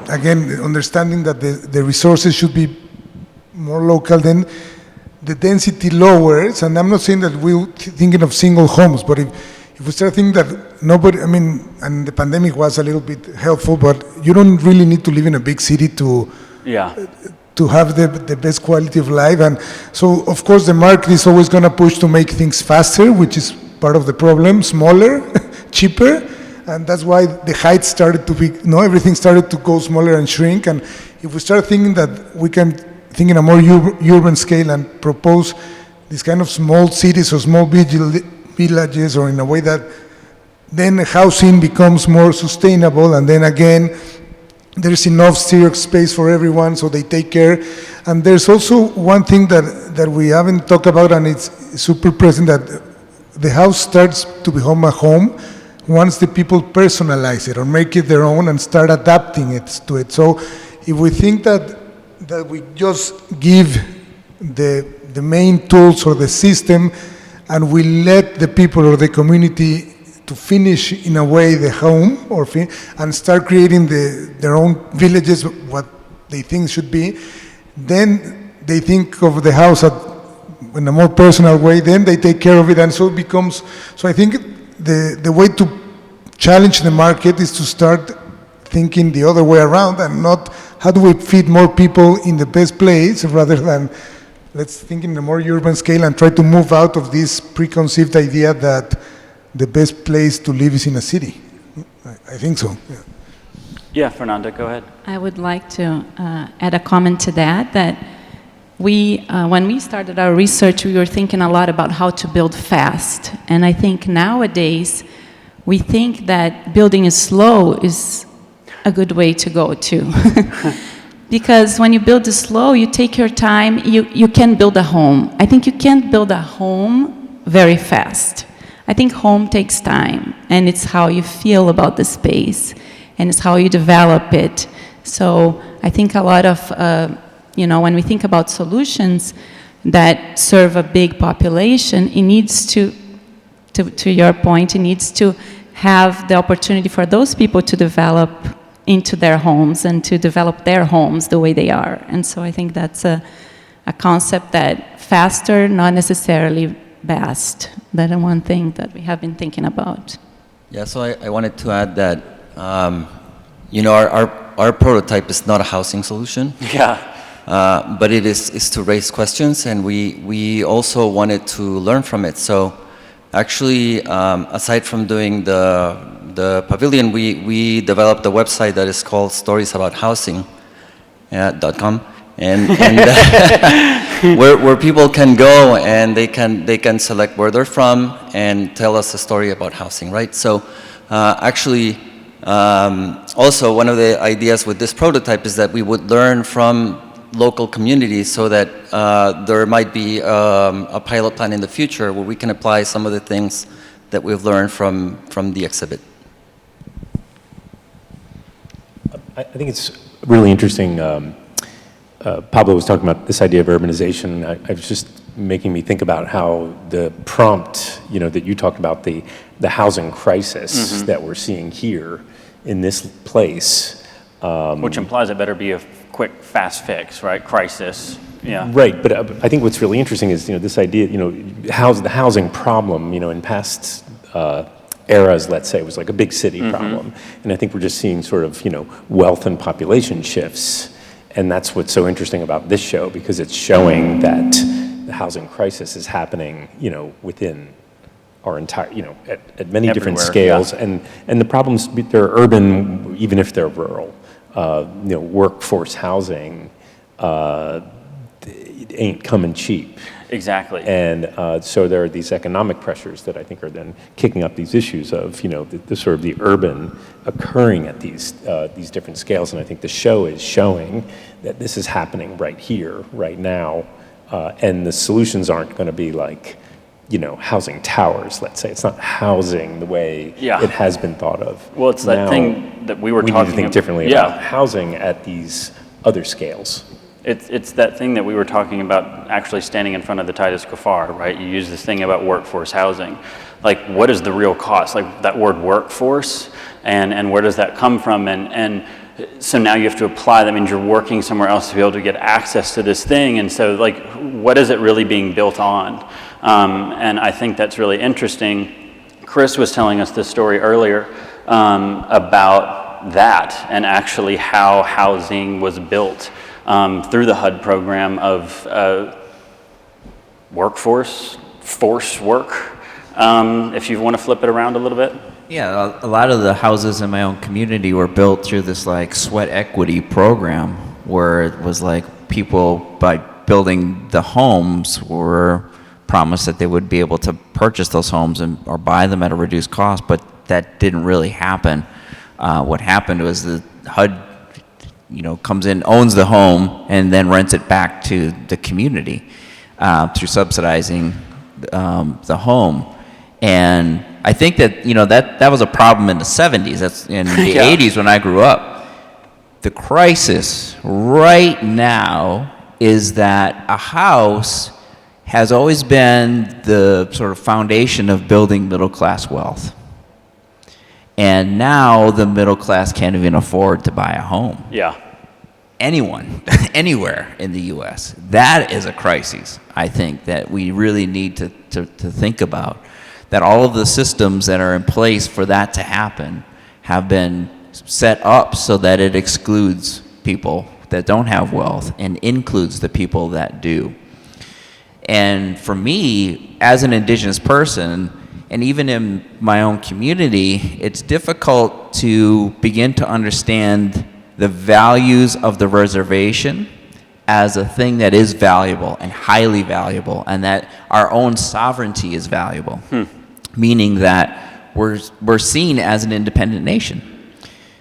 understanding that the resources should be more local, then the density lowers. And I'm not saying that we're thinking of single homes, but if we start thinking that and the pandemic was a little bit helpful, but you don't really need to live in a big city to have the best quality of life. And so, of course, the market is always going to push to make things faster, which is part of the problem, smaller, cheaper, and that's why the height started to be, everything started to go smaller and shrink. And if we start thinking that we can think in a more urban scale and propose these kind of small cities or small villages, or in a way that then housing becomes more sustainable, and then again, there's enough serious space for everyone, so they take care. And there's also one thing that we haven't talked about, and it's super present, that the house starts to become a home once the people personalize it or make it their own and start adapting it to it. So if we think that we just give the main tools or the system, and we let the people or the community to finish in a way the home, and start creating their own villages, what they think should be, then they think of the house in a more personal way, then they take care of it, and so it becomes, so I think the way to challenge the market is to start thinking the other way around, and not how do we feed more people in the best place, rather than let's think in a more urban scale and try to move out of this preconceived idea that the best place to live is in a city. I think so. Yeah. Yeah, Fernanda, go ahead. I would like to add a comment to that we, when we started our research, we were thinking a lot about how to build fast. And I think nowadays, we think that building is slow is a good way to go too. Because when you build it slow, you take your time, you can build a home. I think you can't build a home very fast. I think home takes time, and it's how you feel about the space, and it's how you develop it. So I think a lot of, when we think about solutions that serve a big population, it needs to your point, it needs to have the opportunity for those people to develop into their homes and to develop their homes the way they are. And so I think that's a concept that faster, not necessarily best. That's one thing that we have been thinking about. Yeah, so I wanted to add that, our prototype is not a housing solution. Yeah. But it is to raise questions, and we also wanted to learn from it. So actually, aside from doing the pavilion, we developed a website that is called storiesabouthousing.com, and where people can go and they can select where they're from and tell us a story about housing, right? So actually, also one of the ideas with this prototype is that we would learn from local communities, so that there might be a pilot plan in the future where we can apply some of the things that we've learned from the exhibit. I think it's really interesting. Pablo was talking about this idea of urbanization. I was just making me think about how the prompt, that you talked about, the housing crisis that we're seeing here in this place. Which implies it better be a quick, fast fix, right? Crisis. Yeah. Right, but I think what's really interesting is, this idea, the housing problem, in past eras, let's say, was like a big city problem. And I think we're just seeing sort of, wealth and population shifts. And that's what's so interesting about this show, because it's showing that the housing crisis is happening, within our entire, at many different scales. Yeah. And the problems, they're urban, even if they're rural. Workforce housing, it ain't coming cheap. Exactly. And so there are these economic pressures that I think are then kicking up these issues of, the sort of the urban occurring at these different scales. And I think the show is showing that this is happening right here, right now. And the solutions aren't going to be like, housing towers, let's say. It's not housing the way it has been thought of. Well, it's that now, thing that we were talking We need to think differently about about housing at these other scales. It's that thing that we were talking about, actually standing in front of the Titus Kafar, right? You use this thing about workforce housing. Like, what is the real cost? Like, that word workforce, and where does that come from? And so now you have to apply, that means you're working somewhere else to be able to get access to this thing. And so, like, what is it really being built on? And I think that's really interesting. Chris was telling us this story earlier about that, and actually how housing was built through the HUD program of force work. If you want to flip it around a little bit. Yeah, a lot of the houses in my own community were built through this like sweat equity program where it was like people by building the homes were promised that they would be able to purchase those homes or buy them at a reduced cost, but that didn't really happen. What happened was the HUD, comes in, owns the home, and then rents it back to the community through subsidizing the home. And I think that that was a problem in the 70s. That's in the Yeah. 80s when I grew up. The crisis right now is that a house has always been the sort of foundation of building middle class wealth. And now the middle class can't even afford to buy a home. Yeah. Anyone, anywhere in the U.S. That is a crisis, I think, that we really need to think about. That all of the systems that are in place for that to happen have been set up so that it excludes people that don't have wealth and includes the people that do. And for me, as an indigenous person, and even in my own community, it's difficult to begin to understand the values of the reservation as a thing that is valuable and highly valuable, and that our own sovereignty is valuable, meaning that we're seen as an independent nation.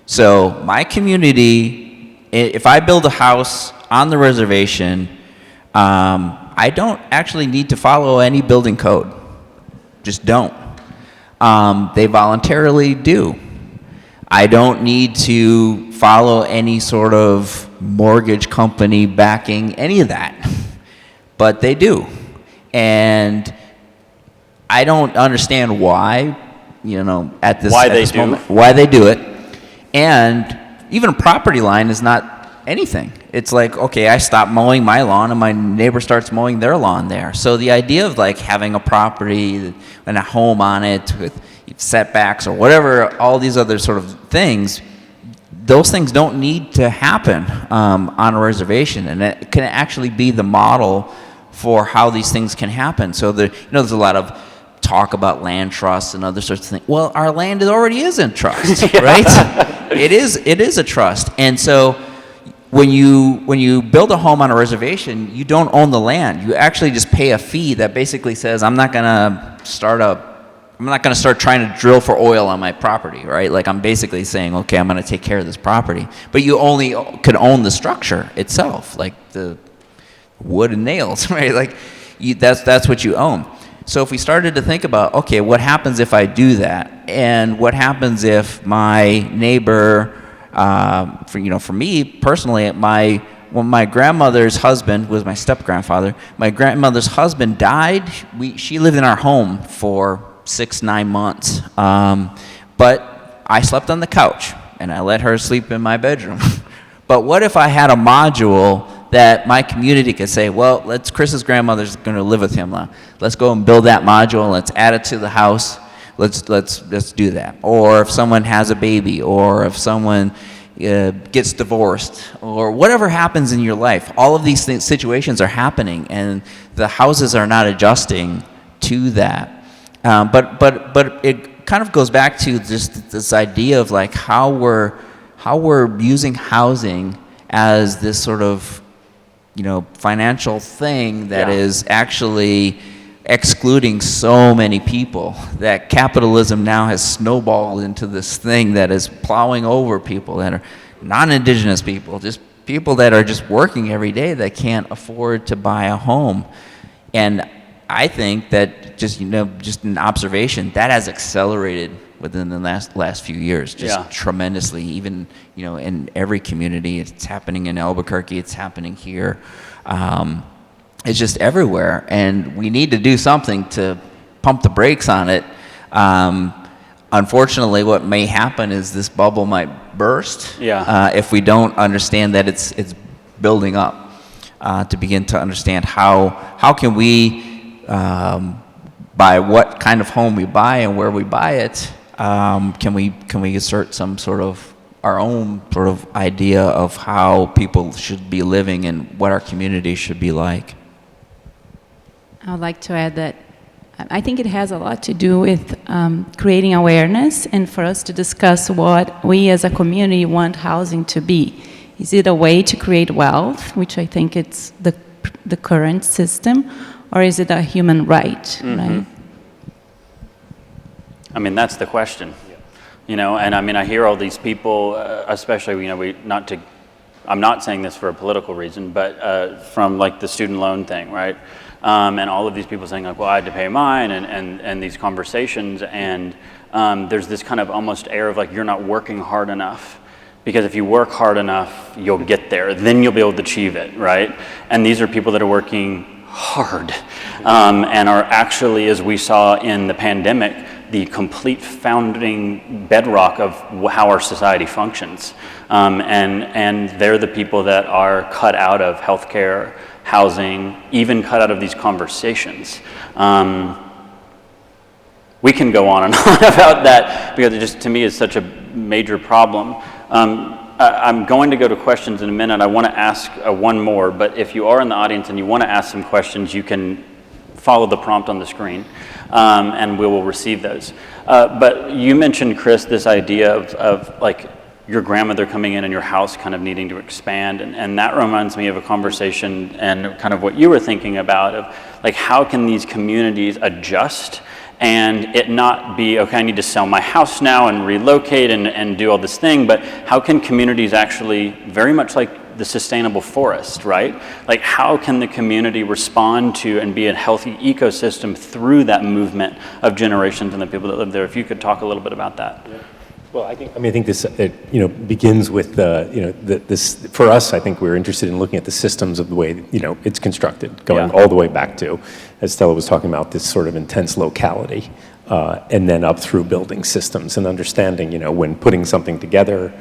So my community, if I build a house on the reservation, I don't actually need to follow any building code. Just don't. They voluntarily do. I don't need to follow any sort of mortgage company backing any of that, but they do. And I don't understand why, at this, Why at they this do. moment, why they do it. And even a property line is not anything. It's like, okay, I stop mowing my lawn and my neighbor starts mowing their lawn there. So the idea of like having a property and a home on it with setbacks or whatever, all these other sort of things, those things don't need to happen on a reservation, and it can actually be the model for how these things can happen. So there's a lot of talk about land trusts and other sorts of things. Well, our land already is in trust, right? It is a trust, and so when you build a home on a reservation, you don't own the land. You actually just pay a fee that basically says, I'm not gonna start trying to drill for oil on my property, right? Like I'm basically saying, okay, I'm going to take care of this property. But you only could own the structure itself, like the wood and nails, right? Like that's what you own. So if we started to think about, okay, what happens if I do that? And what happens if my neighbor, for me personally, when my grandmother's husband was my step-grandfather, my grandmother's husband died, she lived in our home for 6-9 months. But I slept on the couch and I let her sleep in my bedroom. But what if I had a module that my community could say, well, Chris's grandmother's going to live with him now. Let's go and build that module. Let's add it to the house. Let's do that. Or if someone has a baby, or if someone gets divorced, or whatever happens in your life, all of these situations are happening, and the houses are not adjusting to that. But it kind of goes back to just this idea of like how we're using housing as this sort of financial thing that is actually excluding so many people, that capitalism now has snowballed into this thing that is plowing over people that are non-indigenous people, just people that are just working every day that can't afford to buy a home. And I think that just an observation, that has accelerated within the last few years, just tremendously. Even in every community, it's happening in Albuquerque, it's happening here. It's just everywhere, and we need to do something to pump the brakes on it. Unfortunately, what may happen is this bubble might burst if we don't understand that it's building up. To begin to understand how can we, by what kind of home we buy and where we buy it, can we assert some sort of our own sort of idea of how people should be living and what our community should be like. I would like to add that I think it has a lot to do with creating awareness and for us to discuss what we as a community want housing to be. Is it a way to create wealth, which I think it's the current system, or is it a human right, right? I mean, that's the question, you know, and I mean, I hear all these people, especially, you know, I'm not saying this for a political reason, but from like the student loan thing, right? And all of these people saying like, well, I had to pay mine, and these conversations, and there's this kind of almost air of like, you're not working hard enough. Because if you work hard enough, you'll get there. Then you'll be able to achieve it, right? And these are people that are working hard and are actually, as we saw in the pandemic, the complete founding bedrock of how our society functions. And they're the people that are cut out of healthcare, housing, even cut out of these conversations. We can go on and on about that because it just, to me, is such a major problem. I'm going to go to questions in a minute. I want to ask one more, but if you are in the audience and you want to ask some questions, you can follow the prompt on the screen, and we will receive those. But you mentioned, Chris, this idea of like your grandmother coming in and your house kind of needing to expand, and that reminds me of a conversation and kind of what you were thinking about of like how can these communities adjust and it not be, okay, I need to sell my house now and relocate and do all this thing, but how can communities actually, very much like the sustainable forest, right? Like how can the community respond to and be a healthy ecosystem through that movement of generations and the people that live there? If you could talk a little bit about that. Yeah. Well, I think this begins with this. For us, I think we're interested in looking at the systems of the way it's constructed, going all the way back to, as Stella was talking about, this sort of intense locality, and then up through building systems and understanding, when putting something together,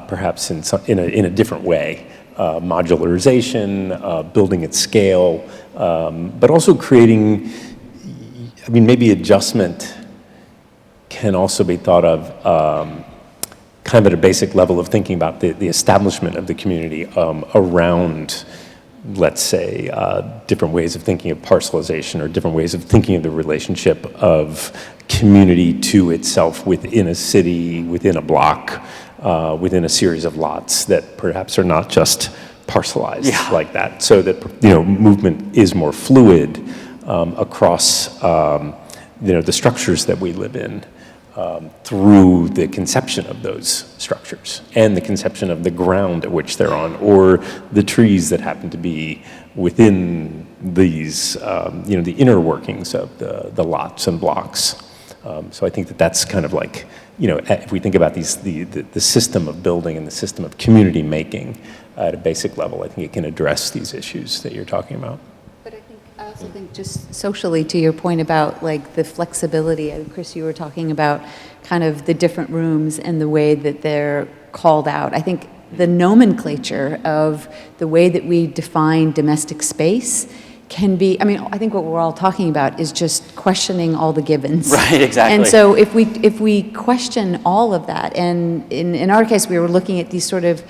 perhaps in a different way, modularization, building at scale, but also creating, maybe adjustment can also be thought of kind of at a basic level of thinking about the establishment of the community around, let's say, different ways of thinking of parcelization or different ways of thinking of the relationship of community to itself within a city, within a block, within a series of lots that perhaps are not just parcelized like that, so that movement is more fluid across the structures that we live in. Through the conception of those structures and the conception of the ground at which they're on, or the trees that happen to be within these, the inner workings of the lots and blocks. So I think that's kind of like, if we think about the system of building and the system of community making at a basic level, I think it can address these issues that you're talking about. I also think just socially, to your point about like the flexibility, Chris, you were talking about kind of the different rooms and the way that they're called out. I think the nomenclature of the way that we define domestic space can be, I think what we're all talking about is just questioning all the givens. Right, exactly. And so if we question all of that, and in our case, we were looking at these sort of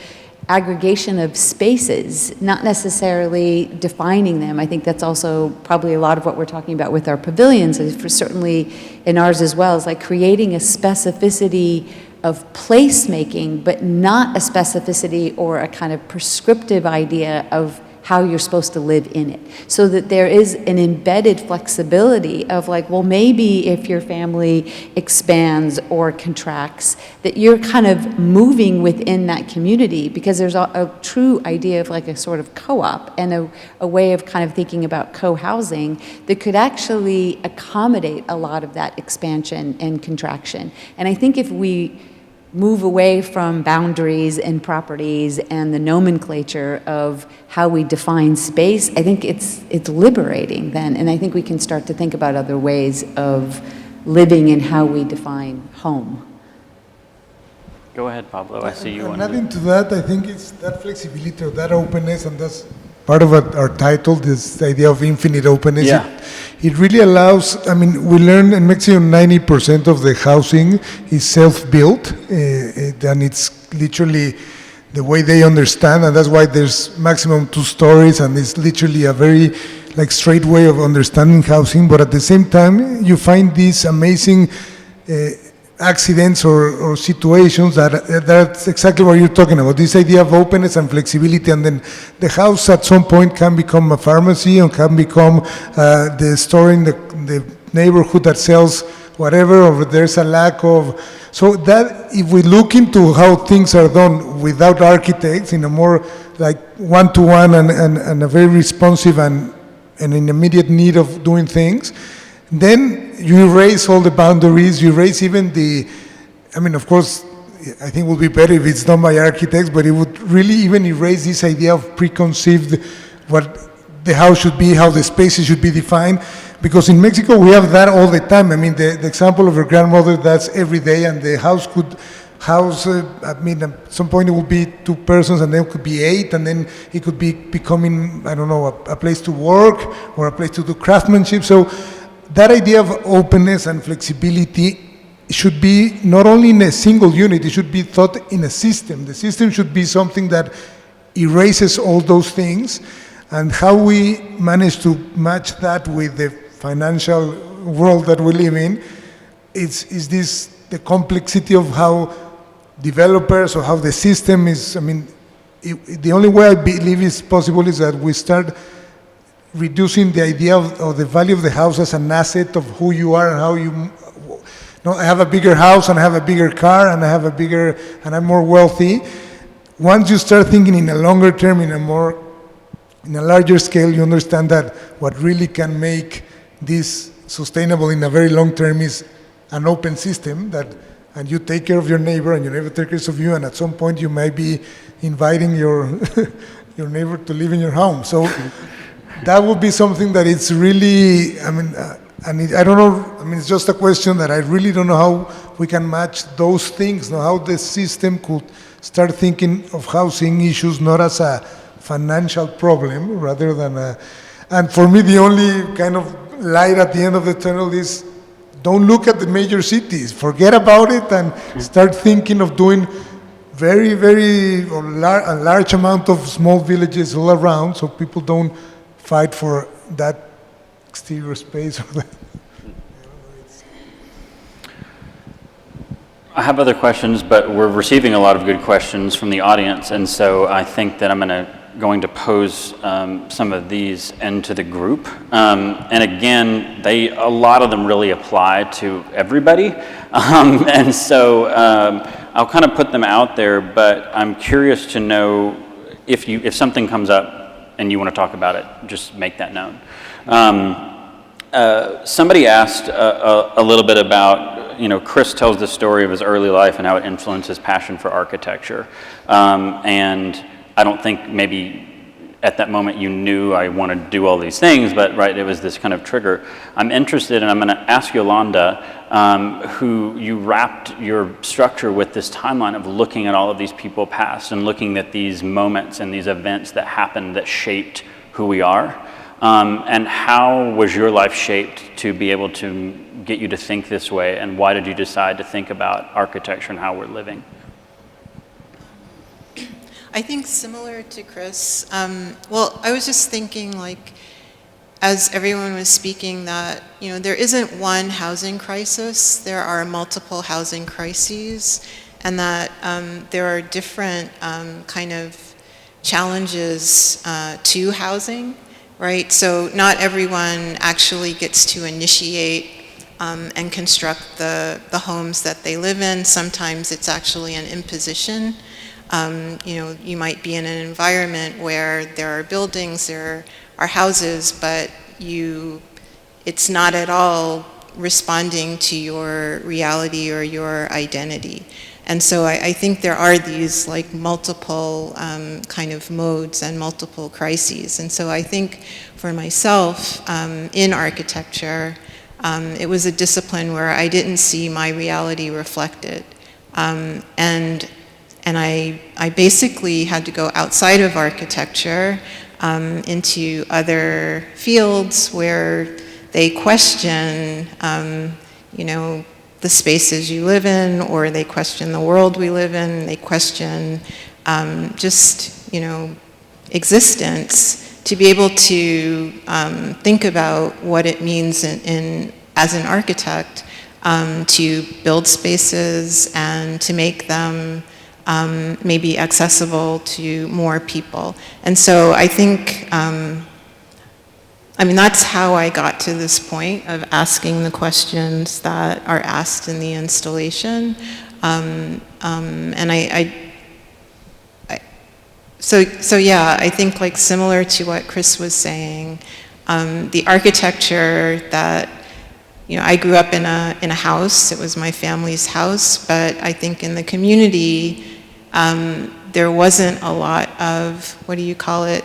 aggregation of spaces, not necessarily defining them. I think that's also probably a lot of what we're talking about with our pavilions, for certainly in ours as well, is like creating a specificity of placemaking, but not a specificity or a kind of prescriptive idea of how you're supposed to live in it. So that there is an embedded flexibility of like, well, maybe if your family expands or contracts, that you're kind of moving within that community, because there's a true idea of like a sort of co-op and a way of kind of thinking about co-housing that could actually accommodate a lot of that expansion and contraction. And I think if we move away from boundaries and properties and the nomenclature of how we define space, I think it's liberating then, and I think we can start to think about other ways of living and how we define home. Go ahead, Pablo. I see you. And adding to that, I think it's that flexibility or that openness, and that's part of our title, this idea of infinite openness. Yeah. It really allows, we learn in Mexico 90% of the housing is self-built, and it's literally the way they understand, and that's why there's maximum 2 stories, and it's literally a very like straight way of understanding housing, but at the same time, you find these amazing accidents or situations that's exactly what you're talking about. This idea of openness and flexibility, and then the house at some point can become a pharmacy or can become the store in the neighborhood that sells whatever, or there's a lack of. So that if we look into how things are done without architects in a more like one-to-one and a very responsive and in immediate need of doing things, then you erase all the boundaries, you erase even of course, I think it would be better if it's done by architects, but it would really even erase this idea of preconceived what the house should be, how the spaces should be defined, because in Mexico we have that all the time. I mean, the example of your grandmother, that's every day, and the house could house, at some point it would be 2 persons, and then it could be 8, and then it could be becoming, I don't know, a place to work or a place to do craftsmanship. So that idea of openness and flexibility should be not only in a single unit, it should be thought in a system. The system should be something that erases all those things, and how we manage to match that with the financial world that we live in is this the complexity of how developers or how the system is. I mean, the only way I believe is possible is that we start reducing the idea of the value of the house as an asset of who you are and how you. No, I have a bigger house and I have a bigger car and and I'm more wealthy. Once you start thinking in a longer term, in a larger scale, you understand that what really can make this sustainable in a very long term is an open system and you take care of your neighbor and your neighbor takes care of you, and at some point you might be inviting your neighbor to live in your home. So that would be something that it's really, I don't know, it's just a question that I really don't know how we can match those things, how the system could start thinking of housing issues not as a financial problem rather than and for me the only kind of light at the end of the tunnel is don't look at the major cities, forget about it and start thinking of doing very, very a large amount of small villages all around so people don't fight for that exterior space. I have other questions, but we're receiving a lot of good questions from the audience, and so I think that I'm going to pose some of these into the group. And again, a lot of them really apply to everybody, and so I'll kind of put them out there, but I'm curious to know if something comes up and you want to talk about it, just make that known. Somebody asked a little bit about, Chris tells the story of his early life and how it influenced his passion for architecture. And I don't think maybe at that moment you knew I want to do all these things, but right, it was this kind of trigger. I'm interested, and I'm going to ask Yolanda, who you wrapped your structure with this timeline of looking at all of these people past and looking at these moments and these events that happened that shaped who we are. And how was your life shaped to be able to get you to think this way, and why did you decide to think about architecture and how we're living? I think similar to Chris, well, I was just thinking, like, as everyone was speaking, that, there isn't one housing crisis, there are multiple housing crises, and that there are different kind of challenges to housing, right? So not everyone actually gets to initiate and construct the homes that they live in. Sometimes it's actually an imposition. You might be in an environment where there are buildings, there are houses, but it's not at all responding to your reality or your identity. And so I think there are these like multiple kind of modes and multiple crises. And so I think for myself in architecture, it was a discipline where I didn't see my reality reflected. And I basically had to go outside of architecture into other fields where they question, the spaces you live in, or they question the world we live in, they question existence to be able to think about what it means as an architect to build spaces and to make them maybe accessible to more people. And so I think, that's how I got to this point of asking the questions that are asked in the installation. So yeah, I think like similar to what Chris was saying, the architecture that, I grew up in a house. It was my family's house, but I think in the community, there wasn't a lot of, what do you call it,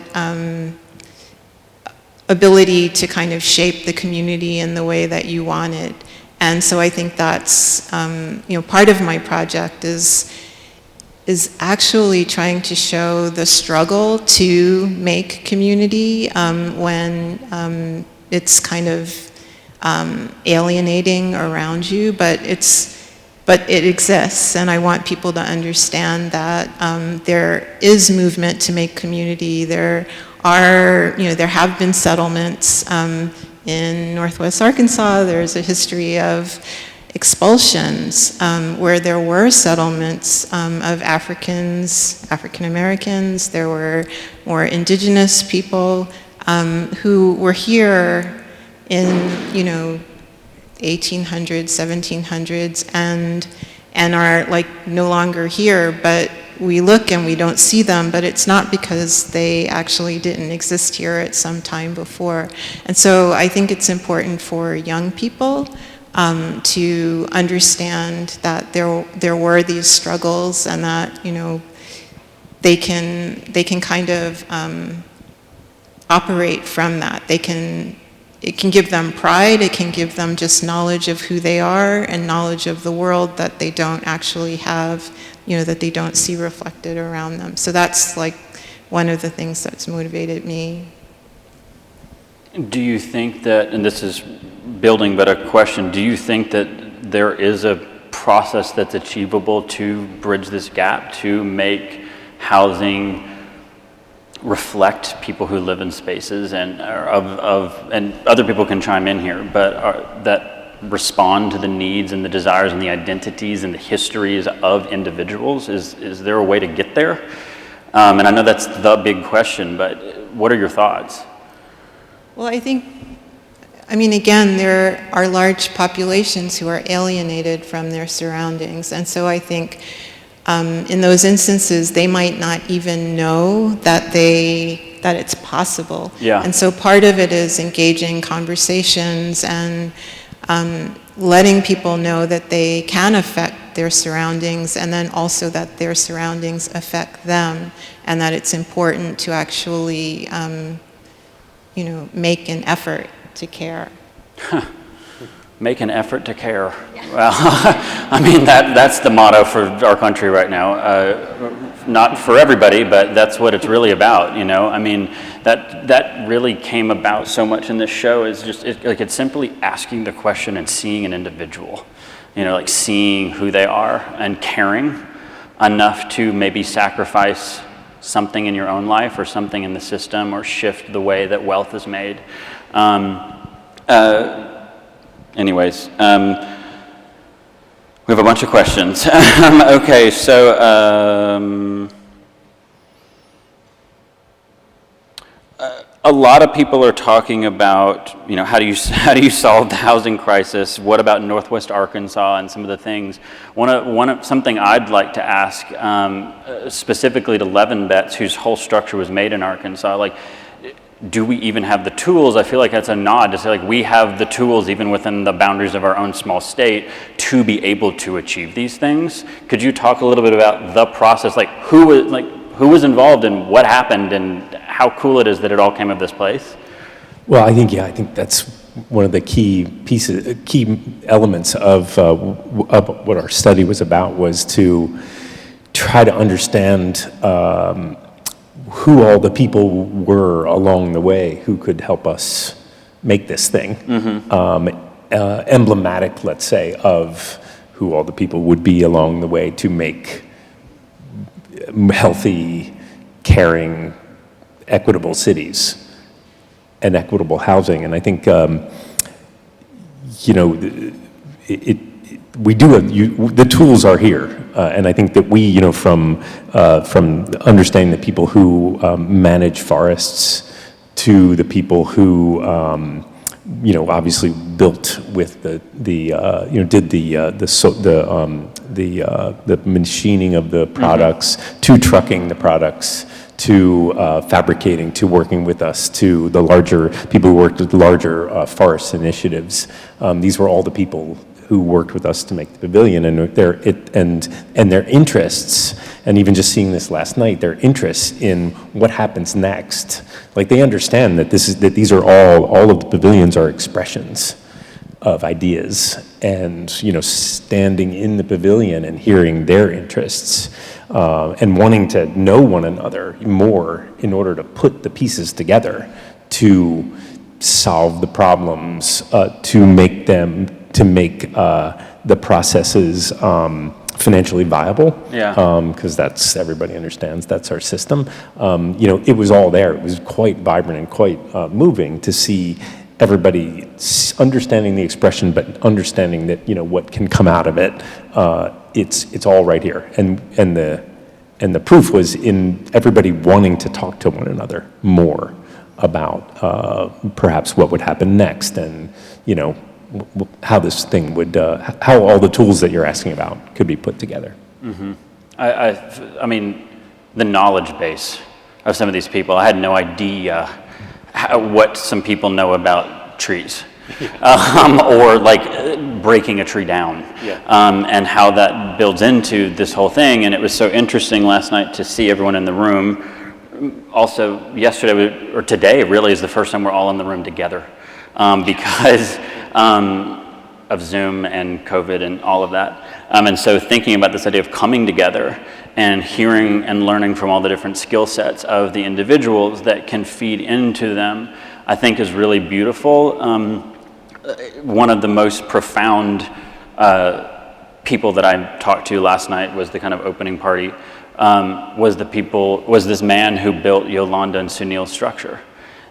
ability to kind of shape the community in the way that you wanted. And so I think that's, part of my project is actually trying to show the struggle to make community when it's kind of alienating around you, but it exists, and I want people to understand that there is movement to make community. There have been settlements in Northwest Arkansas. There's a history of expulsions where there were settlements of African Americans. There were more indigenous people who were here in 1800s, 1700s, and are like no longer here, but we look and we don't see them, but it's not because they actually didn't exist here at some time before. And so I think it's important for young people to understand that there were these struggles, and that they can kind of operate from that. It can give them pride, it can give them just knowledge of who they are and knowledge of the world that they don't actually have, that they don't see reflected around them. So that's like one of the things that's motivated me. Do you think that, and this is building but a question, do you think that there is a process that's achievable to bridge this gap, to make housing reflect people who live in spaces, and and other people can chime in here, but that respond to the needs and the desires and the identities and the histories of individuals? Is there a way to get there? And I know that's the big question, but what are your thoughts? Well, again, there are large populations who are alienated from their surroundings, and so I think in those instances, they might not even know that it's possible. Yeah. And so part of it is engaging conversations and letting people know that they can affect their surroundings, and then also that their surroundings affect them, and that it's important to actually, make an effort to care. Make an effort to care. Well, that's the motto for our country right now. Not for everybody, but that's what it's really about, That really came about so much in this show, is just, it's simply asking the question and seeing an individual, like seeing who they are and caring enough to maybe sacrifice something in your own life or something in the system, or shift the way that wealth is made. Anyways, we have a bunch of questions. Okay, so a lot of people are talking about, how do you solve the housing crisis? What about Northwest Arkansas and some of the things? Something I'd like to ask specifically to Levin Betts, whose whole structure was made in Arkansas, do we even have the tools? I feel like that's a nod to say, we have the tools even within the boundaries of our own small state to be able to achieve these things. Could you talk a little bit about the process, who was involved and what happened, and how cool it is that it all came of this place? Well, I think that's one of the key elements of what our study was about, was to try to understand who all the people were along the way who could help us make this thing. Emblematic, let's say, of who all the people would be along the way to make healthy, caring, equitable cities. and equitable housing. And I think, you know, we do the tools are here, and I think that we, you know, from understanding the people who manage forests to the people who, you know, obviously built with the you know, did the machining of the products, to trucking the products, to fabricating, to working with us, to the larger people who worked with larger forest initiatives. These were all the people who worked with us to make the pavilion, and their interests, and even just seeing this last night, their interests in what happens next. Like, they understand that these are all of the pavilions are expressions of ideas, and, you know, standing in the pavilion and hearing their interests, and wanting to know one another more in order to put the pieces together to solve the problems, to make the processes financially viable. Yeah. Because that's, everybody understands, that's our system. You know, it was all there. It was quite vibrant and quite moving to see everybody understanding the expression, but understanding that, you know, what can come out of it. It's all right here, and the proof was in everybody wanting to talk to one another more about perhaps what would happen next, and, you know, how this thing would, how all the tools that you're asking about could be put together. Mm-hmm. I mean, the knowledge base of some of these people, I had no idea what some people know about trees. Or like breaking a tree down, and how that builds into this whole thing. And it was so interesting last night to see everyone in the room. Also, yesterday or today really is the first time we're all in the room together, because of Zoom and COVID and all of that. And so thinking about this idea of coming together and hearing and learning from all the different skill sets of the individuals that can feed into them, I think is really beautiful. One of the most profound people that I talked to last night was the kind of opening party, was this man who built Yolanda and Sunil's structure.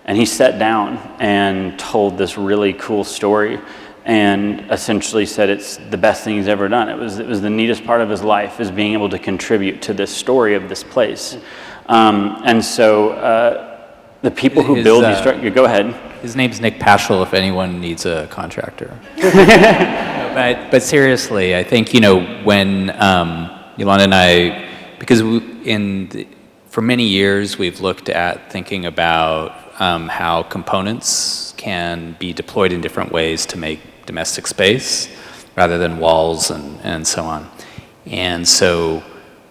And he sat down and told this really cool story, and essentially said it's the best thing he's ever done. It was the neatest part of his life, is being able to contribute to this story of this place. And so the people who build these structures, go ahead. His name's Nick Paschal, if anyone needs a contractor. But seriously, I think, you know, when Yolanda and I, because for many years we've looked at thinking about how components can be deployed in different ways to make domestic space rather than walls and so on. And so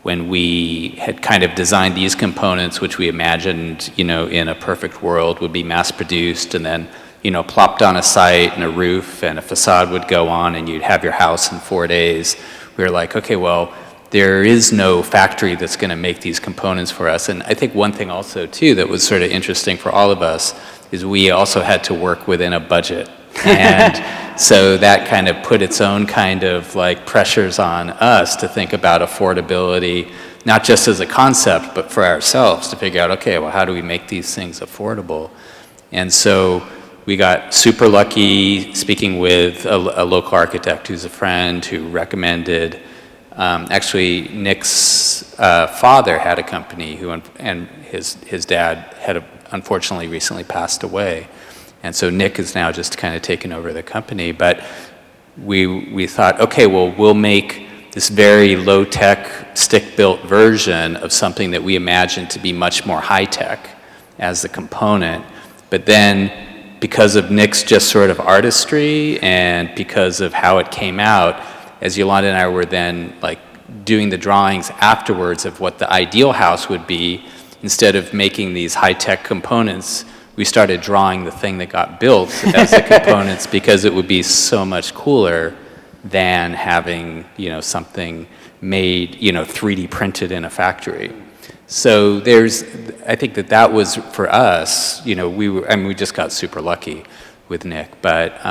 when we had kind of designed these components, which we imagined, you know, in a perfect world would be mass produced and then, you know, plopped on a site and a roof and a facade would go on and you'd have your house in 4 days, we were like, okay, well, there is no factory that's going to make these components for us. And I think one thing also, too, that was sort of interesting for all of us is we also had to work within a budget. And so that kind of put its own kind of like pressures on us to think about affordability, not just as a concept, but for ourselves to figure out, okay, well, how do we make these things affordable? And so we got super lucky speaking with a local architect who's a friend who recommended. Actually, Nick's father had a company and his dad had unfortunately recently passed away. And so Nick is now just kind of taken over the company. But we thought, okay, well, we'll make this very low-tech, stick-built version of something that we imagined to be much more high-tech as the component. But then, because of Nick's just sort of artistry and because of how it came out, as Yolanda and I were then like doing the drawings afterwards of what the ideal house would be, instead of making these high-tech components, we started drawing the thing that got built as the components because it would be so much cooler than having, you know, something made, you know, 3D printed in a factory. So I think that was for us, you know, we just got super lucky with Nick, but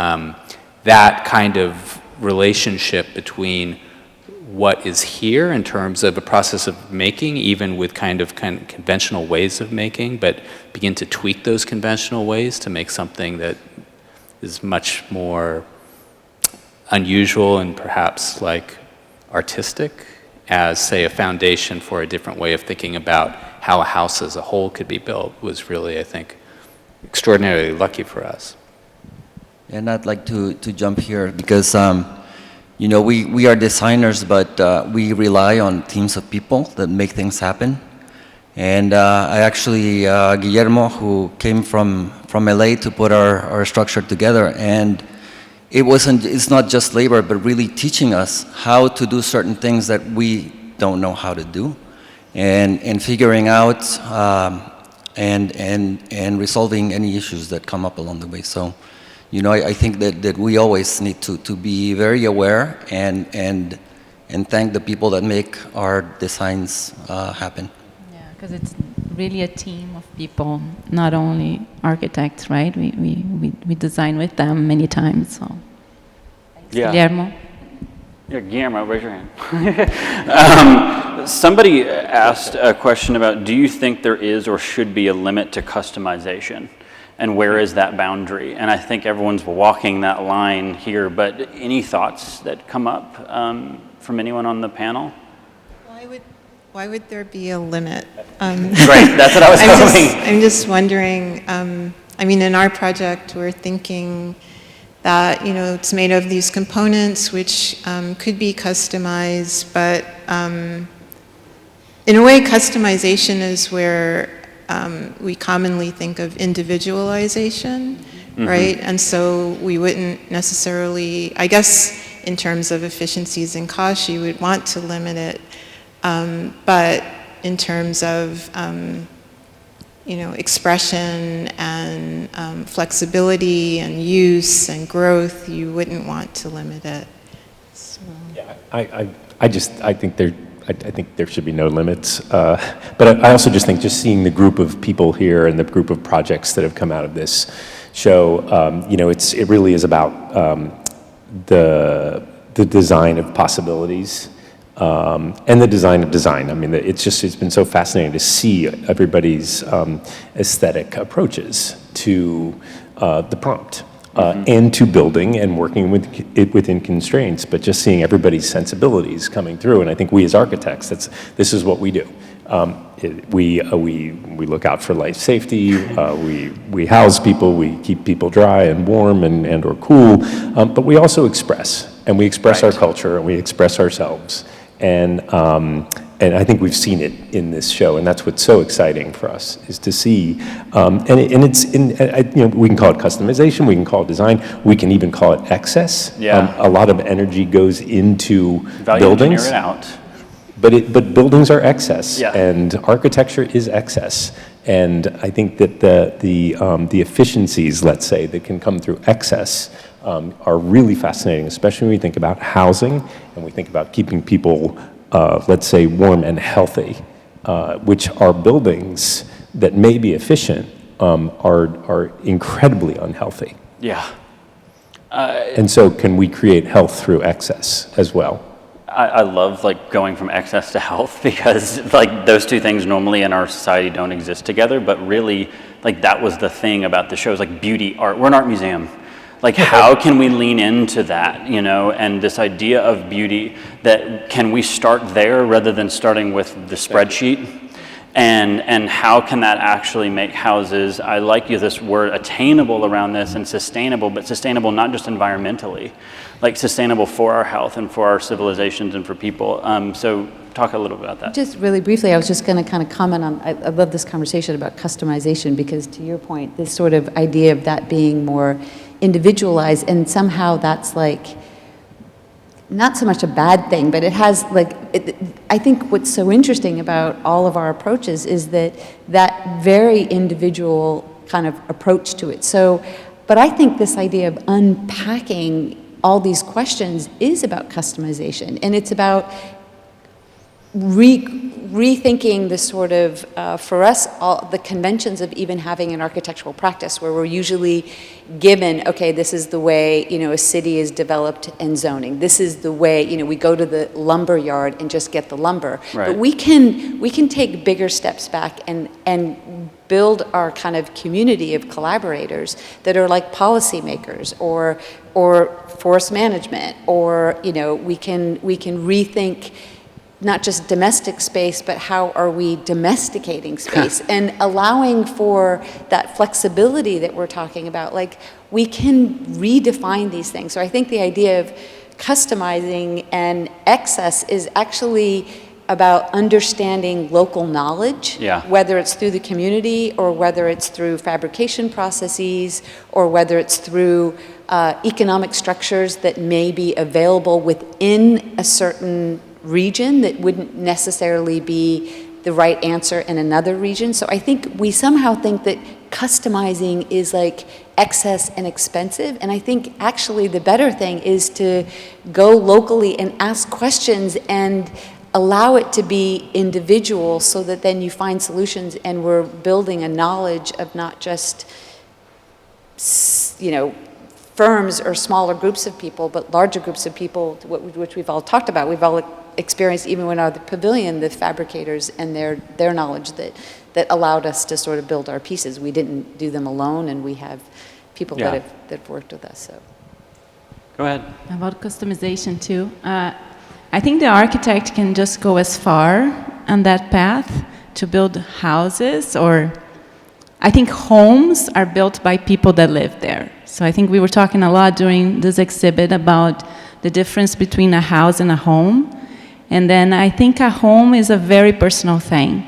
that kind of relationship between what is here in terms of a process of making, even with kind of conventional ways of making, but begin to tweak those conventional ways to make something that is much more unusual and perhaps like artistic as, say, a foundation for a different way of thinking about how a house as a whole could be built was really, I think, extraordinarily lucky for us. And I'd like to jump here because, you know, we are designers, but we rely on teams of people that make things happen. And I actually, Guillermo, who came from LA to put our structure together, and it's not just labor, but really teaching us how to do certain things that we don't know how to do, and figuring out and resolving any issues that come up along the way. So, you know, I think that we always need to be very aware and thank the people that make our designs happen. Yeah, because it's really a team of people, not only architects, right? We design with them many times. So, thanks, Guillermo. Yeah, Guillermo, raise your hand. Somebody asked a question about, do you think there is or should be a limit to customization? And where is that boundary? And I think everyone's walking that line here, but any thoughts that come up from anyone on the panel? Why would there be a limit? Great, that's what I was hoping. I'm just wondering, I mean, in our project, we're thinking that, you know, it's made of these components which could be customized, but in a way, customization is where we commonly think of individualization, right? And so we wouldn't necessarily, I guess, in terms of efficiencies and costs, you would want to limit it. But in terms of, you know, expression and flexibility and use and growth, you wouldn't want to limit it. So. Yeah, I think there should be no limits. But I also just think just seeing the group of people here and the group of projects that have come out of this show, you know, it really is about the design of possibilities. And the design of design. I mean, it's been so fascinating to see everybody's aesthetic approaches to the prompt and to building and working with it within constraints, but just seeing everybody's sensibilities coming through. And I think we as architects, this is what we do. We look out for life safety. We house people. We keep people dry and warm and or cool. But we also express, and we express our culture, and we express ourselves. And I think we've seen it in this show, and that's what's so exciting for us is to see. You know, we can call it customization, we can call it design, we can even call it excess. Yeah. A lot of energy goes into Value buildings. engineer it out. But buildings are excess, Yeah. and architecture is excess. And I think that the efficiencies, let's say, that can come through excess are really fascinating, especially when we think about housing and we think about keeping people, let's say, warm and healthy, which are buildings that may be efficient are incredibly unhealthy. Yeah. And so can we create health through excess as well? I love like going from excess to health because like those two things normally in our society don't exist together, but really like that was the thing about the shows, like beauty, art. We're an art museum. Like how can we lean into that, you know, and this idea of beauty, that can we start there rather than starting with the spreadsheet? And how can that actually make houses, I like this word, attainable around this, and sustainable, but sustainable not just environmentally, like sustainable for our health and for our civilizations and for people. So talk a little bit about that. Just really briefly, I was just going to kind of comment on, I love this conversation about customization because to your point, this sort of idea of that being more individualized, and somehow that's like not so much a bad thing, but it has like, I think what's so interesting about all of our approaches is that very individual kind of approach to it. So, but I think this idea of unpacking all these questions is about customization, and it's about rethinking the sort of, for us, all the conventions of even having an architectural practice where we're usually given, okay, this is the way, a city is developed and zoning. This is the way, we go to the lumber yard and just get the lumber. Right. But we can take bigger steps back and build our kind of community of collaborators that are like policymakers or forest management, or we can rethink not just domestic space, but how are we domesticating space and allowing for that flexibility that we're talking about. Like, we can redefine these things. So I think the idea of customizing and excess is actually about understanding local knowledge, whether it's through the community or whether it's through fabrication processes or whether it's through economic structures that may be available within a certain region that wouldn't necessarily be the right answer in another region. So I think we somehow think that customizing is like excess and expensive, and I think actually the better thing is to go locally and ask questions and allow it to be individual so that then you find solutions, and we're building a knowledge of not just firms or smaller groups of people, but larger groups of people, which we've all talked about. We've all experienced, even when at the pavilion, the fabricators and their knowledge that allowed us to sort of build our pieces. We didn't do them alone, and we have people that have worked with us. So, go ahead. About customization too. I think the architect can just go as far on that path to build houses, or I think homes are built by people that live there. So I think we were talking a lot during this exhibit about the difference between a house and a home. And then I think a home is a very personal thing,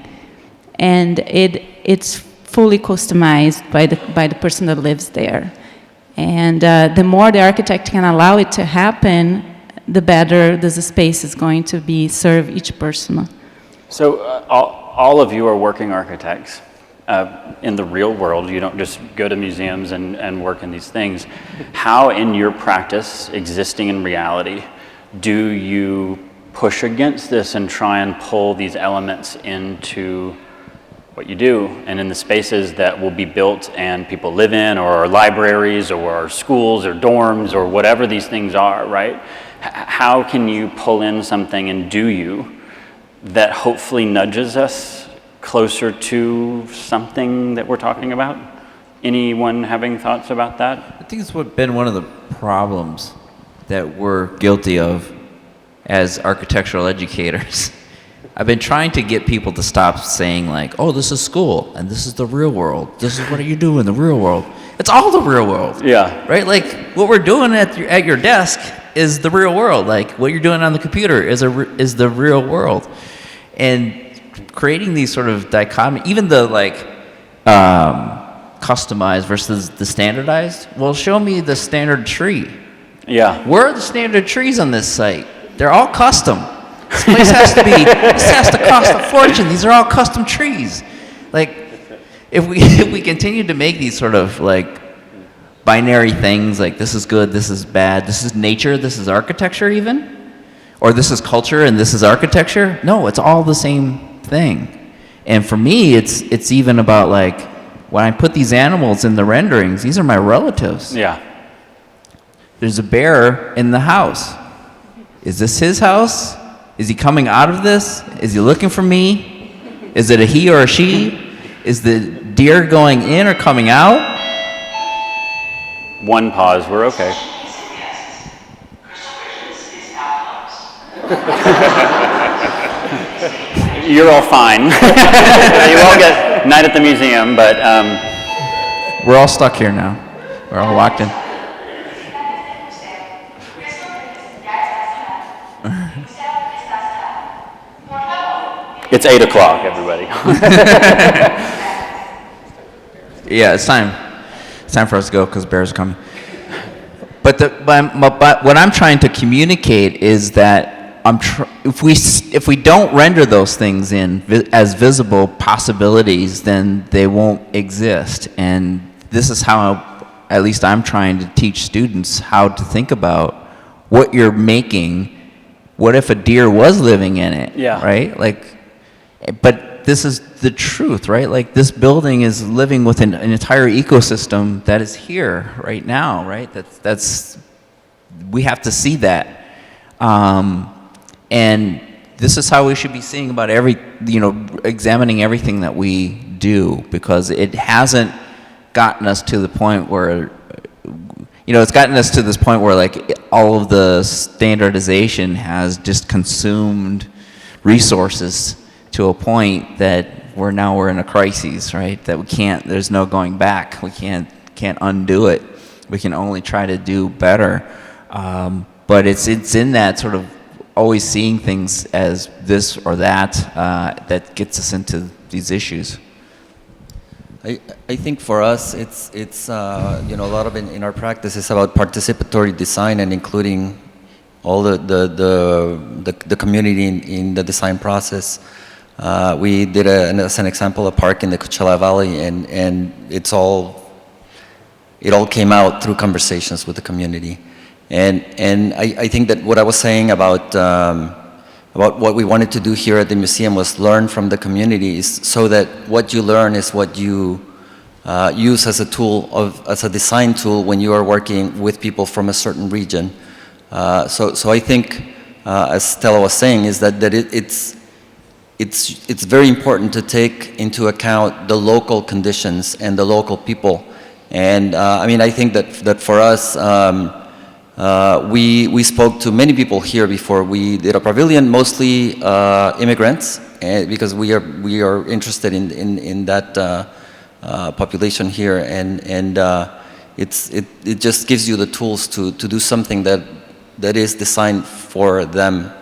and it's fully customized by the person that lives there. And the more the architect can allow it to happen, the better the space is going to be serve each person. So all of you are working architects in the real world. You don't just go to museums and work in these things. How, in your practice, existing in reality, do you push against this and try and pull these elements into what you do and in the spaces that will be built and people live in, or libraries or schools or dorms or whatever these things are, right? How can you pull in something, and do you, that hopefully nudges us closer to something that we're talking about? Anyone having thoughts about that? I think it's been one of the problems that we're guilty of as architectural educators. I've been trying to get people to stop saying like, oh, this is school and this is the real world. This is what you do in the real world. It's all the real world. Yeah. Right? Like, what we're doing at your desk is the real world. Like, what you're doing on the computer is the real world. And creating these sort of dichotomy, even the customized versus the standardized. Well, show me the standard tree. Yeah. Where are the standard trees on this site? They're all custom. This place has to cost a fortune. These are all custom trees. Like, if we continue to make these sort of like binary things, like this is good, this is bad, this is nature, this is architecture even, or this is culture and this is architecture. No, it's all the same thing. And for me, it's even about like, when I put these animals in the renderings, these are my relatives. Yeah. There's a bear in the house. Is this his house? Is he coming out of this? Is he looking for me? Is it a he or a she? Is the deer going in or coming out? One pause, we're okay. You're all fine. You all get night at the museum, but we're all stuck here now. We're all locked in. It's 8 o'clock, everybody. Yeah, it's time. It's time for us to go because bears are coming. But what I'm trying to communicate is that if we don't render those things in as visible possibilities, then they won't exist. And this is how, at least I'm trying to teach students how to think about what you're making. What if a deer was living in it? Yeah. Right? Like, But this is the truth, right? Like this building is living within an entire ecosystem that is here right now, right? That's we have to see that. And this is how we should be seeing about examining everything that we do, because it hasn't gotten us to the point where, it's gotten us to this point where like all of the standardization has just consumed resources to a point that we're in a crisis, right? That there's no going back. We can't undo it. We can only try to do better. But it's in that sort of always seeing things as this or that that gets us into these issues. I think for us, it's a lot of in our practice is about participatory design and including all the community in the design process. We did as an example a park in the Coachella Valley, and it all came out through conversations with the community. And I think that what I was saying about what we wanted to do here at the museum was learn from the communities, so that what you learn is what you use as a tool, as a design tool when you are working with people from a certain region. So I think, as Stella was saying, is that it's very important to take into account the local conditions and the local people. And I think that for us, we spoke to many people here before we did a pavilion, mostly immigrants, because we are interested in that population here, and it just gives you the tools to do something that is designed for them,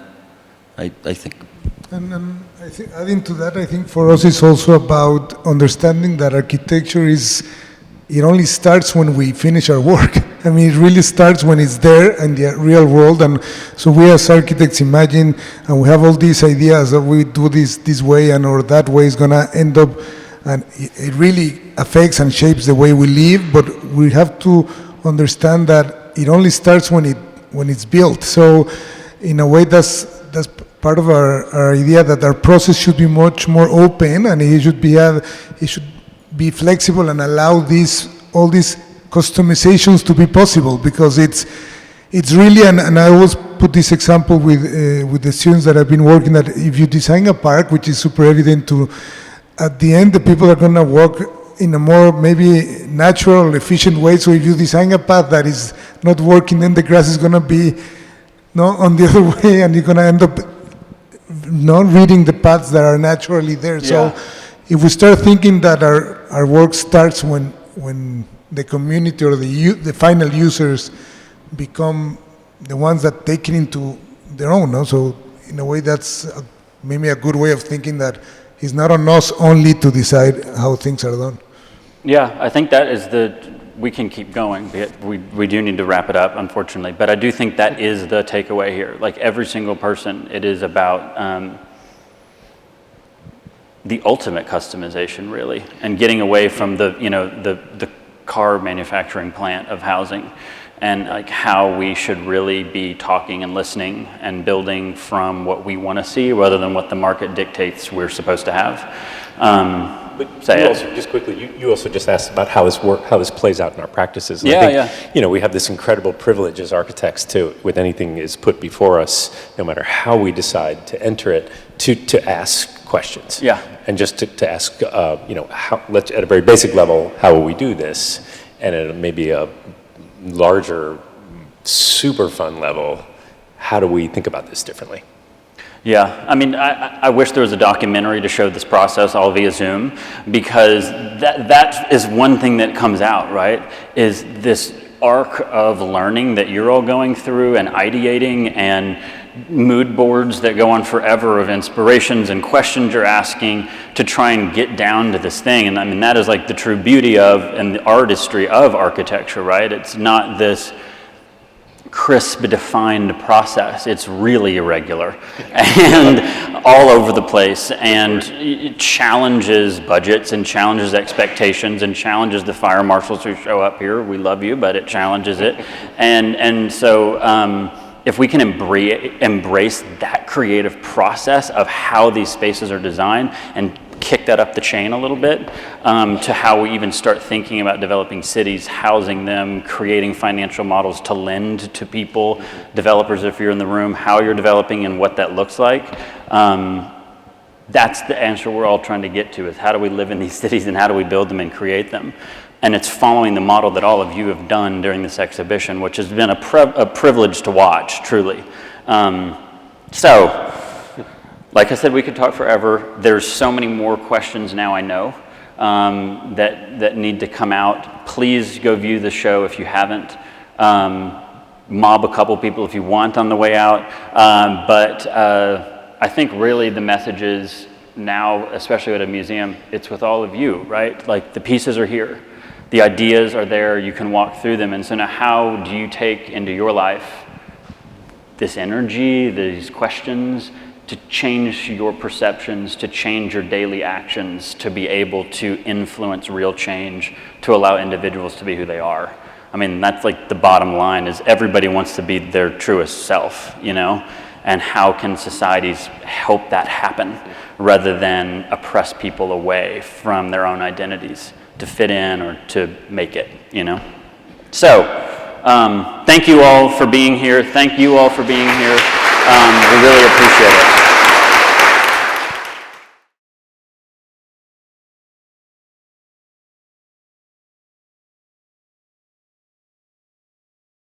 I think. And I think adding to that, I think for us it's also about understanding that architecture it only starts when we finish our work. It really starts when it's there in the real world. And so we as architects imagine, and we have all these ideas that we do this way or that way is going to end up, and it really affects and shapes the way we live. But we have to understand that it only starts when it's built. So in a way, that's part of our idea, that our process should be much more open, and it should be flexible and allow all these customizations to be possible, because it's really, and I always put this example with the students that I've been working, that if you design a park, which is super evident at the end the people are going to walk in a more maybe natural, efficient way. So if you design a path that is not working, then the grass is going to be on the other way, and you're going to end up not reading the paths that are naturally there. Yeah. So if we start thinking that our work starts when the community or the final users become the ones that take it into their own. No? So in a way, that's maybe a good way of thinking, that it's not on us only to decide how things are done. Yeah, I think that is we can keep going. We do need to wrap it up, unfortunately. But I do think that is the takeaway here. Like every single person, it is about the ultimate customization, really, and getting away from the car manufacturing plant of housing, and like how we should really be talking and listening and building from what we want to see rather than what the market dictates we're supposed to have. Just quickly, you also just asked about how this plays out in our practices. And I think, we have this incredible privilege as architects with anything is put before us, no matter how we decide to enter it, to ask questions. Yeah. And just to ask, at a very basic level, how will we do this? And at maybe a larger, super fun level, how do we think about this differently? Yeah, I wish there was a documentary to show this process all via Zoom, because that is one thing that comes out, right? Is this arc of learning that you're all going through and ideating, and mood boards that go on forever of inspirations and questions you're asking to try and get down to this thing. And that is like the true beauty of and the artistry of architecture, right? It's not this crisp, defined process. It's really irregular and all over the place, and it challenges budgets and challenges expectations and challenges the fire marshals who show up here. We love you, but it challenges it. And so if we can embrace that creative process of how these spaces are designed and kick that up the chain a little bit to how we even start thinking about developing cities, housing them, creating financial models to lend to people, developers if you're in the room, how you're developing and what that looks like. That's the answer we're all trying to get to, is how do we live in these cities and how do we build them and create them? And it's following the model that all of you have done during this exhibition, which has been a privilege to watch, truly. So, like I said, we could talk forever. There's so many more questions now, I know, that need to come out. Please go view the show if you haven't. Mob a couple people if you want on the way out. But I think really the message is now, especially at a museum, it's with all of you, right? Like the pieces are here. The ideas are there, you can walk through them. And so now how do you take into your life this energy, these questions, to change your perceptions, to change your daily actions, to be able to influence real change, to allow individuals to be who they are? I mean, that's like the bottom line, is everybody wants to be their truest self, you know? And how can societies help that happen rather than oppress people away from their own identities to fit in or to make it, you know? So, thank you all for being here. Thank you all for being here. We really appreciate it.